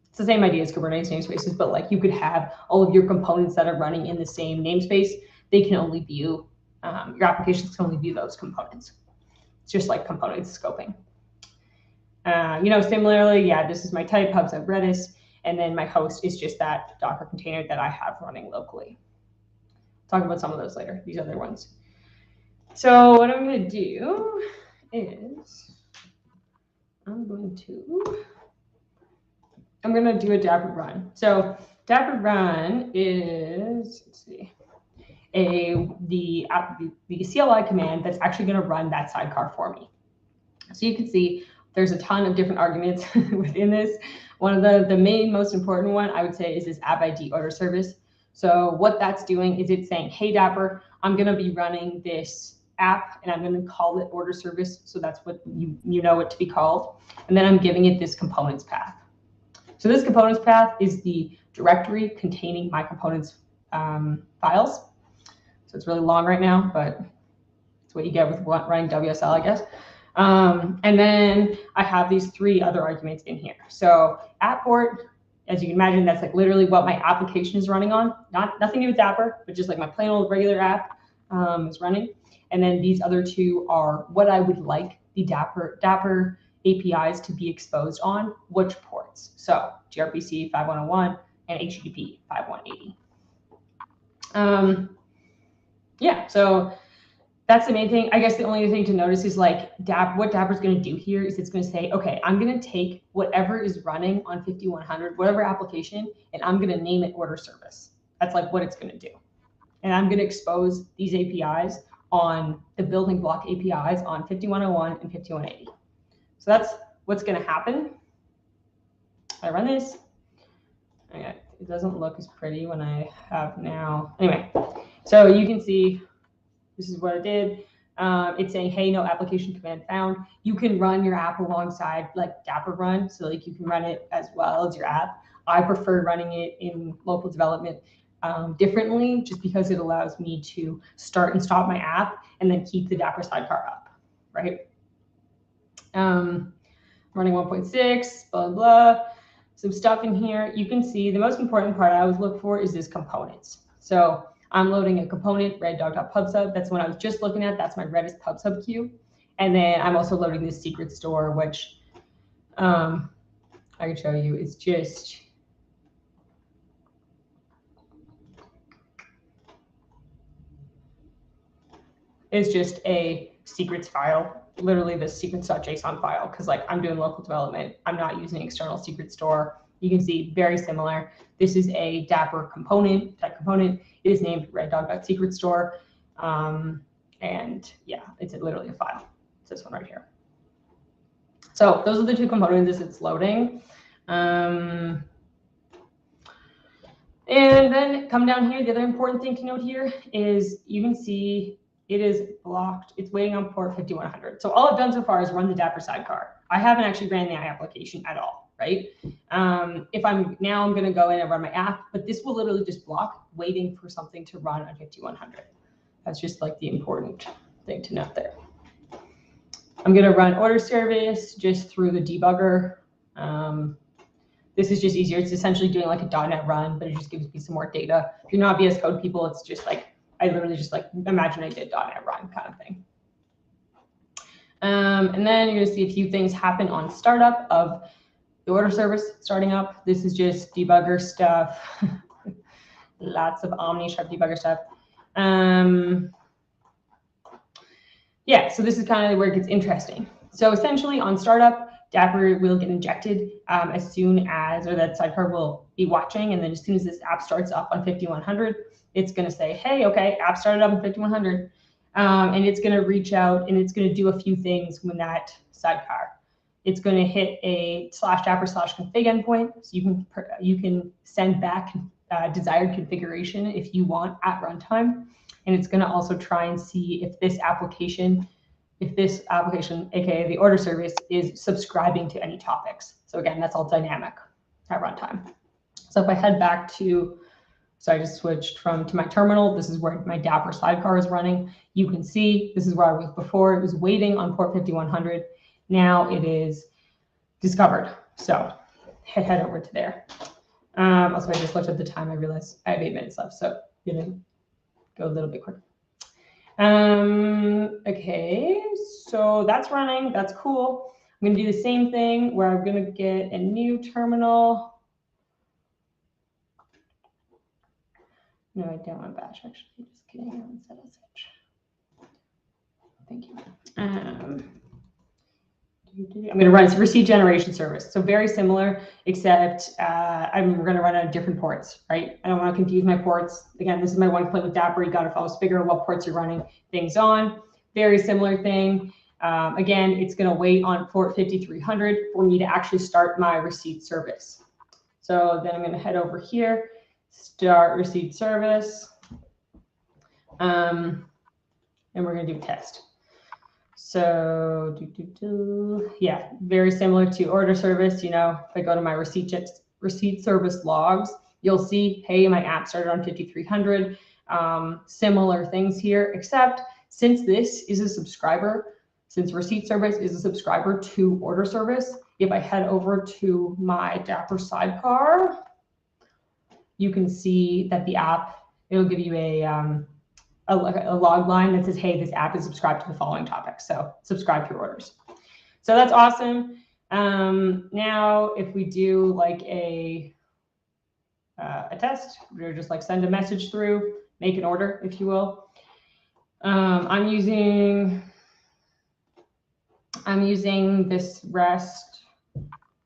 Speaker 3: it's the same idea as Kubernetes namespaces, but you could have all of your components that are running in the same namespace. They can only view, your applications can only view those components. It's just like components scoping. Similarly, yeah, this is my type, pub sub Redis, and then my host is just that Docker container that I have running locally. Talk about some of those later, these other ones. So what I'm going to do is I'm going to do a Dapper run. So Dapper run is, let's see, the CLI command that's actually going to run that sidecar for me. So you can see there's a ton of different arguments within this. One of the main, most important one I would say is this app ID order service. So what that's doing is it's saying, hey, Dapper, I'm going to be running this app and I'm going to call it order service. So that's what you know it to be called. And then I'm giving it this components path. So this components path is the directory containing my components files. So it's really long right now, but it's what you get with running WSL, I guess. And then I have these 3 other arguments in here. So app port, as you can imagine, that's literally what my application is running on. Nothing to do with Dapper, but just my plain old regular app is running. And then these other 2 are what I would like the Dapper APIs to be exposed on, which ports. So gRPC 5101 and HTTP 5180. yeah, so that's the main thing. I guess the only thing to notice is like what Dapper is going to do here is it's going to say, okay, I'm going to take whatever is running on 5100, whatever application, and I'm going to name it order service. That's like what it's going to do. And I'm going to expose these APIs on the building block APIs on 5101 and 5180. So that's what's going to happen. I run this. Okay, it doesn't look as pretty when I have now. Anyway, so you can see this is what it did. It's saying, hey, no application command found. You can run your app alongside like Dapper run. So like you can run it as well as your app. I prefer running it in local development differently, just because it allows me to start and stop my app and then keep the Dapper sidecar up, right? Running 1.6, blah, blah. Some stuff in here. You can see the most important part I always look for is this components. So I'm loading a component, reddog.pubsub. That's what I was just looking at. That's my Redis pubsub queue. And then I'm also loading this secret store, which I can show you. It's just a secrets file, literally the secrets.json file, because like I'm doing local development. I'm not using external secret store. You can see very similar. This is a Dapper component. That component is named reddog.secretstore. And yeah, it's literally a file. It's this one right here. So those are the two components as it's loading. And then come down here. The other important thing to note here is you can see it is blocked. It's waiting on port 5100. So all I've done so far is run the Dapper sidecar. I haven't actually ran the application at all, right? If I'm going to go in and run my app, but this will literally just block waiting for something to run on 5100. That's just like the important thing to note there. I'm going to run order service just through the debugger. This is just easier. It's essentially doing like a .NET run, but it just gives me some more data. If you're not VS Code people, it's just like, I literally just like imagine I did .NET run kind of thing. And then you're going to see a few things happen on startup of the order service starting up. This is just debugger stuff. Lots of Omni-Sharp debugger stuff. Yeah, so this is kind of where it gets interesting. So essentially on startup, Dapper will get injected as soon as, or that sidecar will be watching. And then as soon as this app starts up on 5100, it's going to say, hey, okay, app started up on 5100. And it's going to reach out and it's going to do a few things when that sidecar. It's going to hit a /Dapper/config endpoint. So you can send back desired configuration if you want at runtime. And it's going to also try and see if this application, aka the order service, is subscribing to any topics. So again, that's all dynamic at runtime. So if I head back to, so I just switched to my terminal. This is where my Dapper sidecar is running. You can see this is where I was before. It was waiting on port 5100. Now it is discovered. So head over to there. Also, I just looked at the time. I realized I have 8 minutes left. So go a little bit quicker. Okay, so that's running. That's cool. I'm going to do the same thing where I'm going to get a new terminal. No, I don't want bash, actually. Just kidding. I haven't set SH. Thank you. I'm going to run receipt generation service. So very similar, except I'm going to run on different ports, right? I don't want to confuse my ports. Again, this is my one click with Dapper. You got to always figure out what ports you're running things on. Very similar thing. Again, it's going to wait on port 5300 for me to actually start my receipt service. So then I'm going to head over here, start receipt service, and we're going to do test. So yeah, very similar to order service. If I go to my receipt service logs, you'll see, hey, my app started on 5300. Similar things here, except since this is a subscriber, since receipt service is a subscriber to order service, if I head over to my Dapper sidecar, you can see that the app, it'll give you a log line that says, hey, this app is subscribed to the following topics. So subscribe to your orders. So that's awesome. Now, if we do like a test, we're just like send a message through, make an order, if you will. I'm using this REST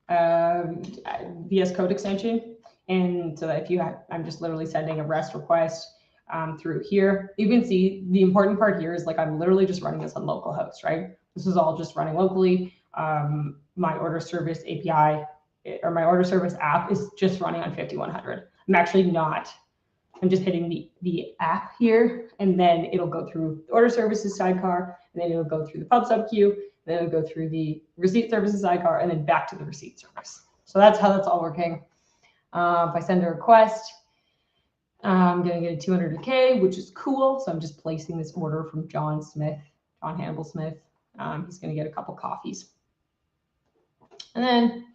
Speaker 3: VS Code extension, and so that if you have, I'm just literally sending a REST request through here. You can see the important part here is like I'm literally just running this on localhost, right? This is all just running locally. My order service API or my order service app is just running on 5100. I'm actually not. I'm just hitting the app here, and then it'll go through the order services sidecar, and then it'll go through the pub sub queue, then it'll go through the receipt services sidecar, and then back to the receipt service. So that's how that's all working. If I send a request, I'm going to get a 200K, which is cool. So I'm just placing this order from John Hannibal Smith. He's going to get a couple coffees. And then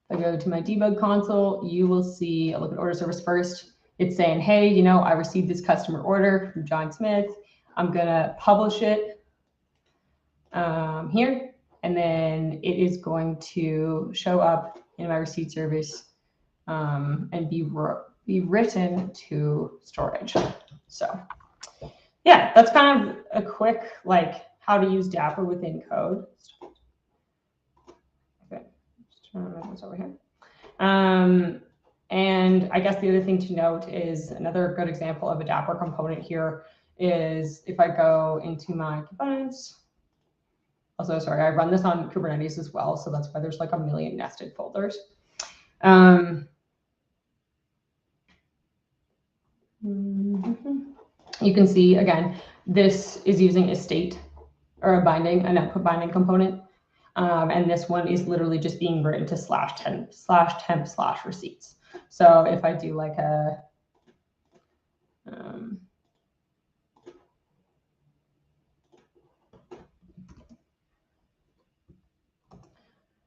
Speaker 3: if I go to my debug console, you will see, I'll look at order service first. It's saying, hey, you know, I received this customer order from John Smith. I'm going to publish it here. And then it is going to show up in my receipt service and be written to storage. So yeah, that's kind of a quick, like, how to use Dapper within code. Okay, just trying to remember what's over here. And I guess the other thing to note is another good example of a Dapper component here is if I go into my components. Also, sorry, I run this on Kubernetes as well, so that's why there's like a million nested folders. You can see, again, this is using a state or a binding, an output binding component. And this one is literally just being written to /temp/receipts. So if I do like a,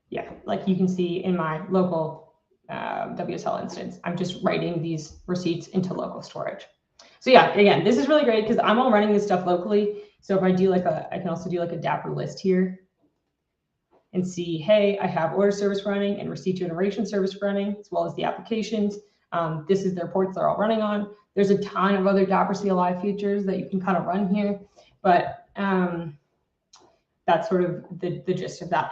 Speaker 3: yeah, like you can see in my local WSL instance, I'm just writing these receipts into local storage. So yeah, again, this is really great because I'm all running this stuff locally. So if I do like I can also do like a Dapper list here and see, hey, I have order service running and receipt generation service running, as well as the applications. This is their ports they're all running on. There's a ton of other Dapper CLI features that you can kind of run here, but that's sort of the gist of that.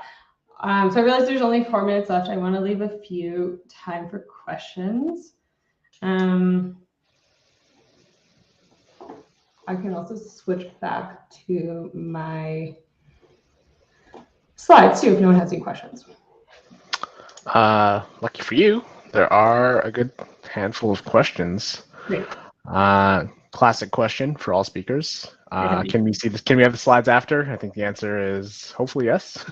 Speaker 3: So I realize there's only 4 minutes left. I want to leave a few time for questions. I can also switch back to my slides too if no one has any questions.
Speaker 4: Lucky for you, there are a good handful of questions.
Speaker 3: Great.
Speaker 4: Classic question for all speakers. Can we see this? Can we have the slides after? I think the answer is hopefully yes.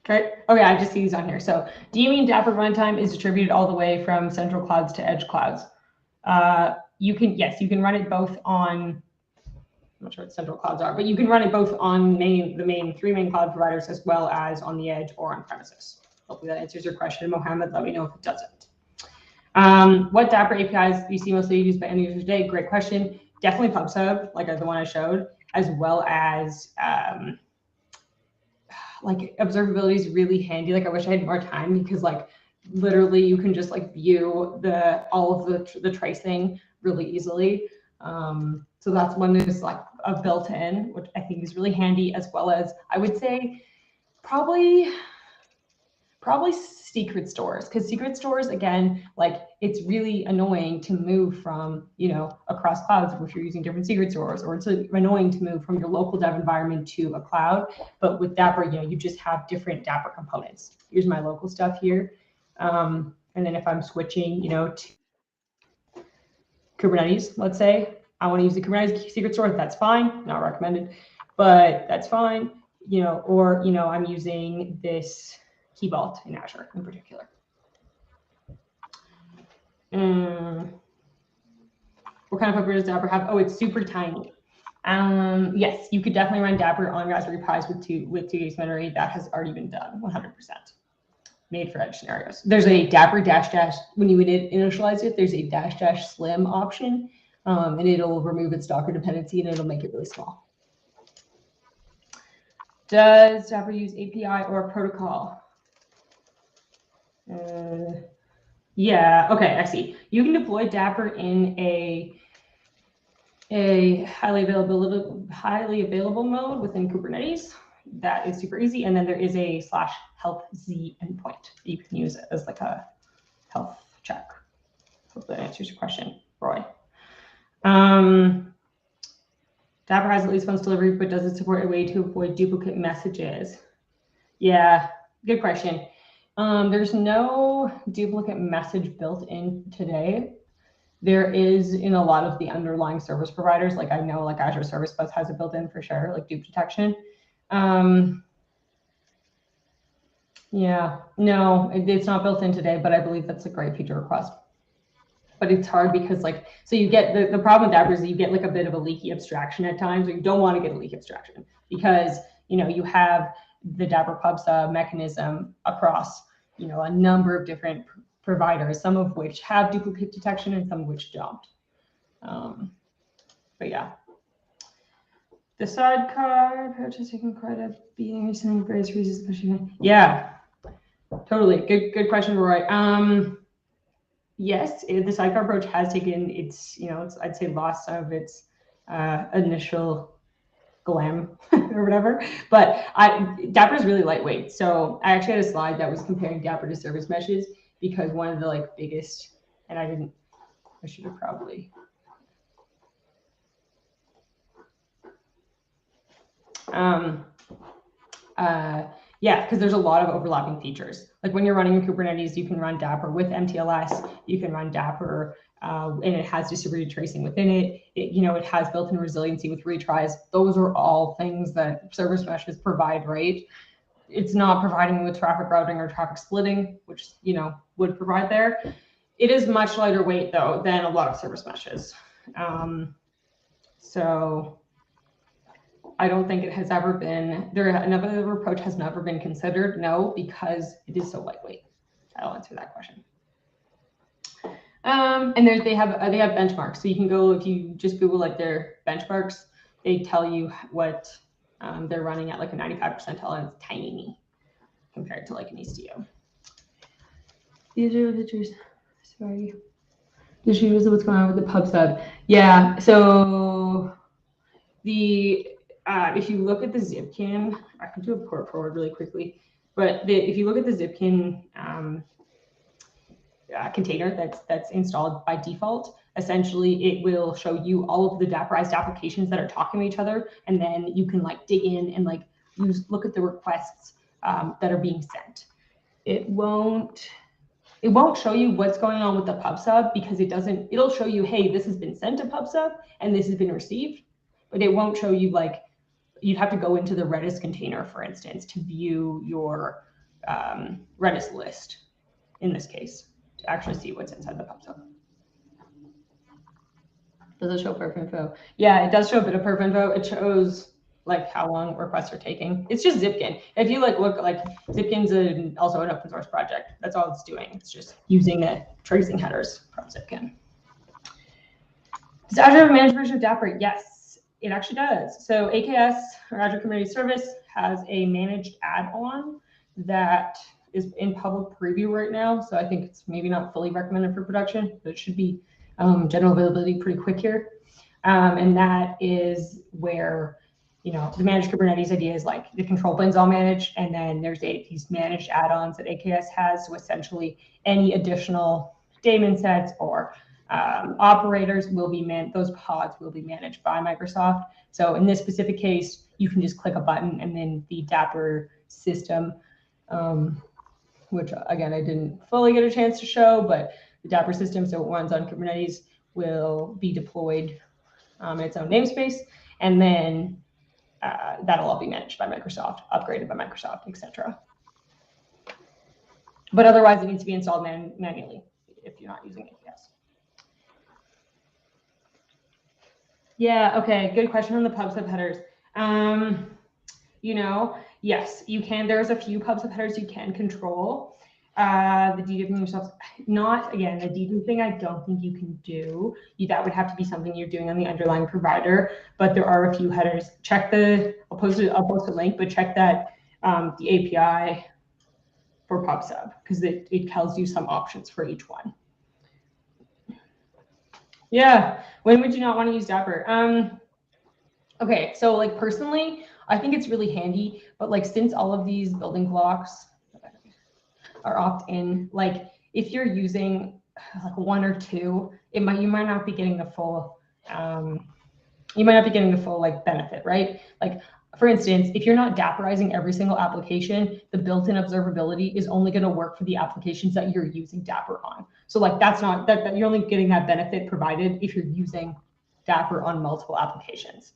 Speaker 3: Okay. Oh yeah, I just see these on here. So do you mean Dapr runtime is distributed all the way from central clouds to edge clouds? You can, yes, you can run it both on, I'm not sure what central clouds are, but you can run it both on the 3 main cloud providers as well as on the edge or on premises. Hopefully that answers your question, Mohammed. Let me know if it doesn't. What Dapr APIs do you see mostly used by end users today? Great question. Definitely PubSub, like the one I showed, as well as like observability is really handy. Like I wish I had more time because like literally you can just like view all of the tracing really easily. So that's one is like a built-in, which I think is really handy, as well as I would say probably secret stores, because secret stores, again, like it's really annoying to move from, you know, across clouds if you're using different secret stores, or it's annoying to move from your local dev environment to a cloud. But with Dapr, you know, you just have different Dapr components. Here's my local stuff here. And then if I'm switching, you know, to Kubernetes, let's say I want to use the Kubernetes secret store, that's fine, not recommended, but that's fine, you know, or, you know, I'm using this Key Vault in Azure in particular. What kind of footprint does Dapr have? Oh, it's super tiny. Yes, you could definitely run Dapr on Raspberry Pis with 2 gigs memory. That has already been done, 100%. Made for edge scenarios. There's a Dapr -- when you initialize it, there's a -- slim option, and it'll remove its Docker dependency and it'll make it really small. Does Dapr use API or protocol? Yeah, okay, I see. You can deploy Dapr in a highly available mode within Kubernetes. That is super easy. And then there is a /health_z endpoint that you can use as like a health check. Hope that answers your question, Roy. Dapr has at least once delivery, but does it support a way to avoid duplicate messages? Yeah, good question. There's no duplicate message built in today. There is in a lot of the underlying service providers, like I know like Azure Service Bus has it built in for sure, like dupe detection. Yeah, no, it's not built in today, but I believe that's a great feature request. But it's hard because like, so you get the problem with Dapr is you get like a bit of a leaky abstraction at times, or you don't want to get a leaky abstraction because, you know, you have the Dapr pub/sub mechanism across, you know, a number of different providers, some of which have duplicate detection and some of which don't. But yeah. The sidecar approach is taking credit being recently various reasons. Yeah, totally. Good question, Roy. Yes, the sidecar approach has taken its, you know, I'd say lost some of its initial glam or whatever, but Dapr is really lightweight. So I actually had a slide that was comparing Dapr to service meshes because one of the like biggest, and I should have probably. Yeah, because there's a lot of overlapping features. Like when you're running in Kubernetes, you can run Dapr with MTLS, you can run Dapr, and it has distributed tracing within it. You know, it has built-in resiliency with retries. Those are all things that service meshes provide, right? It's not providing with traffic routing or traffic splitting, which, you know, would provide there. It is much lighter weight though than a lot of service meshes. So I don't think it has ever been, another approach has never been considered, no, because it is so lightweight. I'll answer that question. And they have benchmarks. So you can go, if you just Google like their benchmarks, they tell you what they're running at like a 95 percentile, and it's tiny compared to like an ECU. These are the features, sorry. Just use what's going on with the pub/sub. Yeah, so if you look at the Zipkin, I can do a port forward really quickly, but if you look at the Zipkin container that's installed by default, essentially it will show you all of the Dapperized applications that are talking to each other, and then you can like dig in and like look at the requests that are being sent. It won't show you what's going on with the pub/sub because it'll show you, hey, this has been sent to pub/sub and this has been received, but it won't show you like, you'd have to go into the Redis container, for instance, to view your Redis list in this case, to actually see what's inside the pub/sub. Does it show perf info? Yeah, it does show a bit of perf info. It shows like how long requests are taking. It's just Zipkin. If you like look, like Zipkin's also an open source project. That's all it's doing. It's just using the tracing headers from Zipkin. Does Azure have a managed version of Dapr? Yes, it actually does. So AKS, or Azure Community Service, has a managed add-on that is in public preview right now. So I think it's maybe not fully recommended for production, but it should be general availability pretty quick here. And that is where, you know, the managed Kubernetes idea is like the control plane's all managed, and then there's these managed add-ons that AKS has. So essentially any additional daemon sets or operators will be those pods will be managed by Microsoft. So in this specific case, you can just click a button and then the Dapper system, which again, I didn't fully get a chance to show, but the Dapper system, so it runs on Kubernetes, will be deployed in its own namespace, and then that'll all be managed by Microsoft, upgraded by Microsoft, etc. But otherwise, it needs to be installed manually if you're not using AKS. Yeah, okay, good question on the pub/sub headers. You know, yes, you can. There's a few pub/sub headers you can control. The deduping yourself, not again, the deduping I don't think you can do. That would have to be something you're doing on the underlying provider, but there are a few headers. Check I'll post a link, but check that the API for pub/sub, because it tells you some options for each one. Yeah. When would you not want to use Dapper? Okay, so like personally, I think it's really handy, but like since all of these building blocks are opt-in, like if you're using like one or two, you might not be getting the full like benefit, right? Like for instance, if you're not Dapperizing every single application, the built-in observability is only going to work for the applications that you're using Dapper on. So like that's not that you're only getting that benefit provided if you're using Dapper on multiple applications.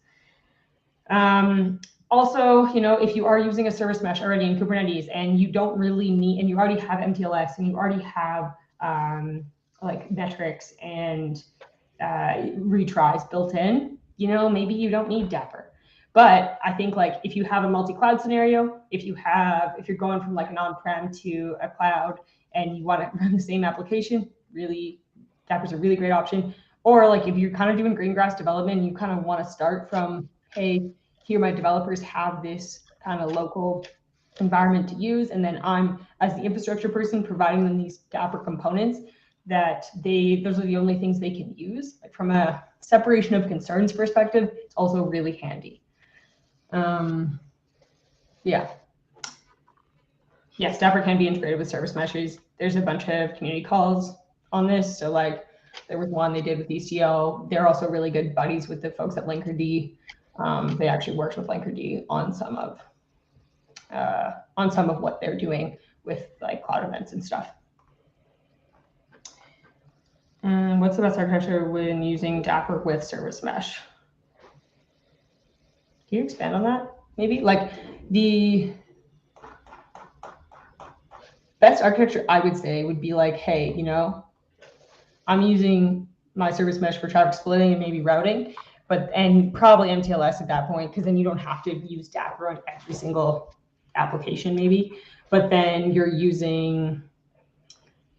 Speaker 3: Also, if you are using a service mesh already in Kubernetes and you don't really need, and you already have MTLS and you already have like metrics and retries built in, maybe you don't need Dapper. But I think like if you have a multi-cloud scenario, if you're going from like an on-prem to a cloud and you want to run the same application, really Dapper's a really great option. Or like if you're kind of doing green grass development and you kind of want to start from, hey, here my developers have this kind of local environment to use, and then I'm, as the infrastructure person, providing them these Dapper components that those are the only things they can use. Like from a separation of concerns perspective, it's also really handy. Yeah. Yes, Dapper can be integrated with service meshes. There's a bunch of community calls on this. So like there was one they did with ECL. They're also really good buddies with the folks at Linkerd. They actually worked with Linkerd on some of what they're doing with like cloud events and stuff. What's the best architecture when using Dapper with service mesh? Can you expand on that? Maybe like the best architecture I would say would be like, hey, I'm using my service mesh for traffic splitting and maybe routing, and probably MTLS at that point, because then you don't have to use Dapper on every single application maybe, but then you're using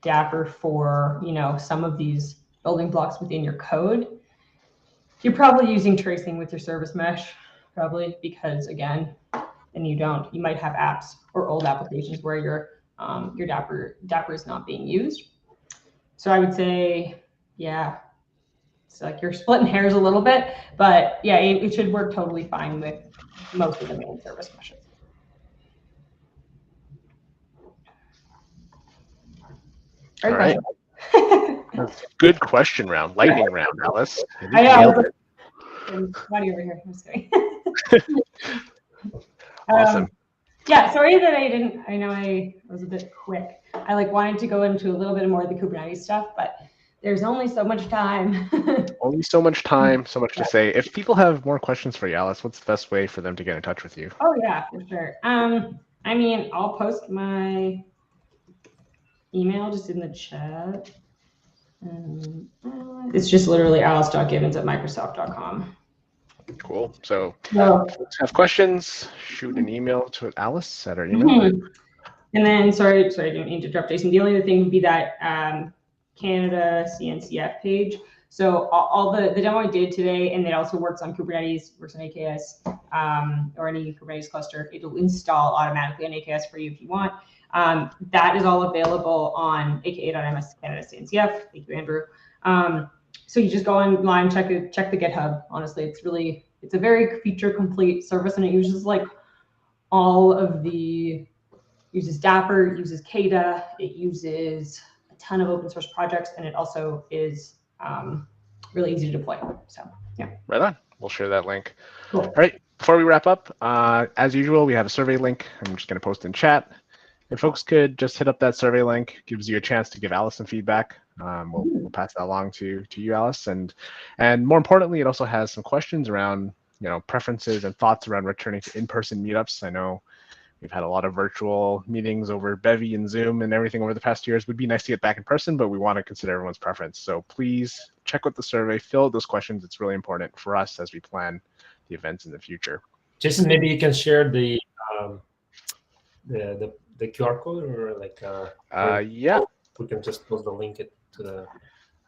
Speaker 3: Dapper for, some of these building blocks within your code. You're probably using tracing with your service mesh, probably, because again, and you might have apps or old applications where your Dapper is not being used. So I would say, yeah, it's like you're splitting hairs a little bit, but yeah, it should work totally fine with most of the main service meshes.
Speaker 4: All right. Good question round, lightning round, Alice.
Speaker 3: I know. Buddy over here. I'm just kidding.
Speaker 4: Awesome.
Speaker 3: Yeah, sorry that I know I was a bit quick. I wanted to go into a little bit more of the Kubernetes stuff, but there's only so much time.
Speaker 4: Only so much time, so much to say. If people have more questions for you, Alice, what's the best way for them to get in touch with you?
Speaker 3: Oh yeah, for sure. I'll post my email just in the chat. It's just literally alice.gibbons@microsoft.com.
Speaker 4: Cool. So if you have questions, shoot an email to Alice at our email.
Speaker 3: Mm-hmm. And then, sorry, I didn't mean to interrupt, Jason. The only other thing would be that Canada CNCF page. So all the demo I did today, and it also works on Kubernetes, works on AKS, or any Kubernetes cluster. It'll install automatically on AKS for you if you want. That is all available on aka.ms Canada CNCF. Thank you, Andrew. So you just go online, check the GitHub. Honestly, it's a very feature complete service, and it uses uses Dapper, uses Kada, it uses a ton of open source projects, and it also is really easy to deploy. So yeah.
Speaker 4: Right on. We'll share that link.
Speaker 3: Cool.
Speaker 4: All right. Before we wrap up, as usual, we have a survey link. I'm just going to post in chat. If folks could just hit up that survey link, gives you a chance to give Alice some feedback. We'll pass that along to you, Alice, and more importantly, it also has some questions around preferences and thoughts around returning to in-person meetups. I know we've had a lot of virtual meetings over Bevy and Zoom and everything over the past years. It would be nice to get back in person, but we want to consider everyone's preference. So please check out the survey, fill out those questions. It's really important for us as we plan the events in the future.
Speaker 2: Jason, maybe you can share the QR code, or
Speaker 4: yeah.
Speaker 2: We can just post the link to the.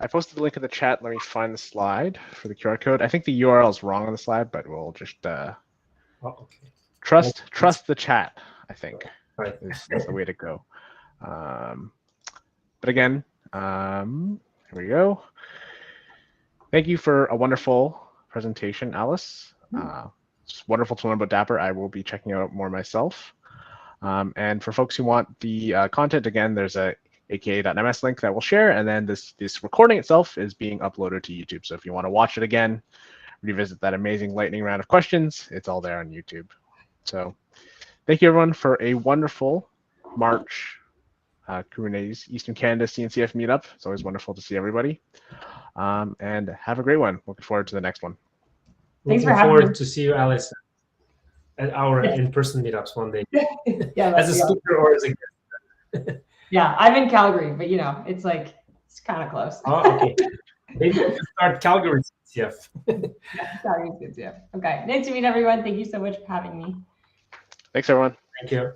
Speaker 4: I posted the link in the chat. Let me find the slide for the QR code. I think the URL is wrong on the slide, but we'll just
Speaker 2: okay.
Speaker 4: Trust the chat, I think.
Speaker 2: Right.
Speaker 4: That's the way to go. But again, here we go. Thank you for a wonderful presentation, Alice. It's wonderful to learn about Dapper. I will be checking it out more myself. And for folks who want the content, again, there's a aka.ms link that we'll share, and then this recording itself is being uploaded to YouTube. So if you want to watch it again, revisit that amazing lightning round of questions, it's all there on YouTube. So thank you, everyone, for a wonderful March Kubernetes Eastern Canada CNCF Meetup. It's always wonderful to see everybody. And have a great one. Looking forward to the next one.
Speaker 3: Thanks for
Speaker 2: Looking
Speaker 3: having
Speaker 2: forward
Speaker 3: me.
Speaker 2: to see you, Alice, at our in-person meetups one day.
Speaker 3: Yeah,
Speaker 2: As a speaker or as a guest.
Speaker 3: Yeah, I'm in Calgary, but it's like, it's kind of close.
Speaker 2: Oh, okay. Maybe we can start Calgary CNCF.
Speaker 3: Yeah, Calgary's good too. Okay, nice to meet everyone. Thank you so much for having me.
Speaker 4: Thanks, everyone.
Speaker 2: Thank you.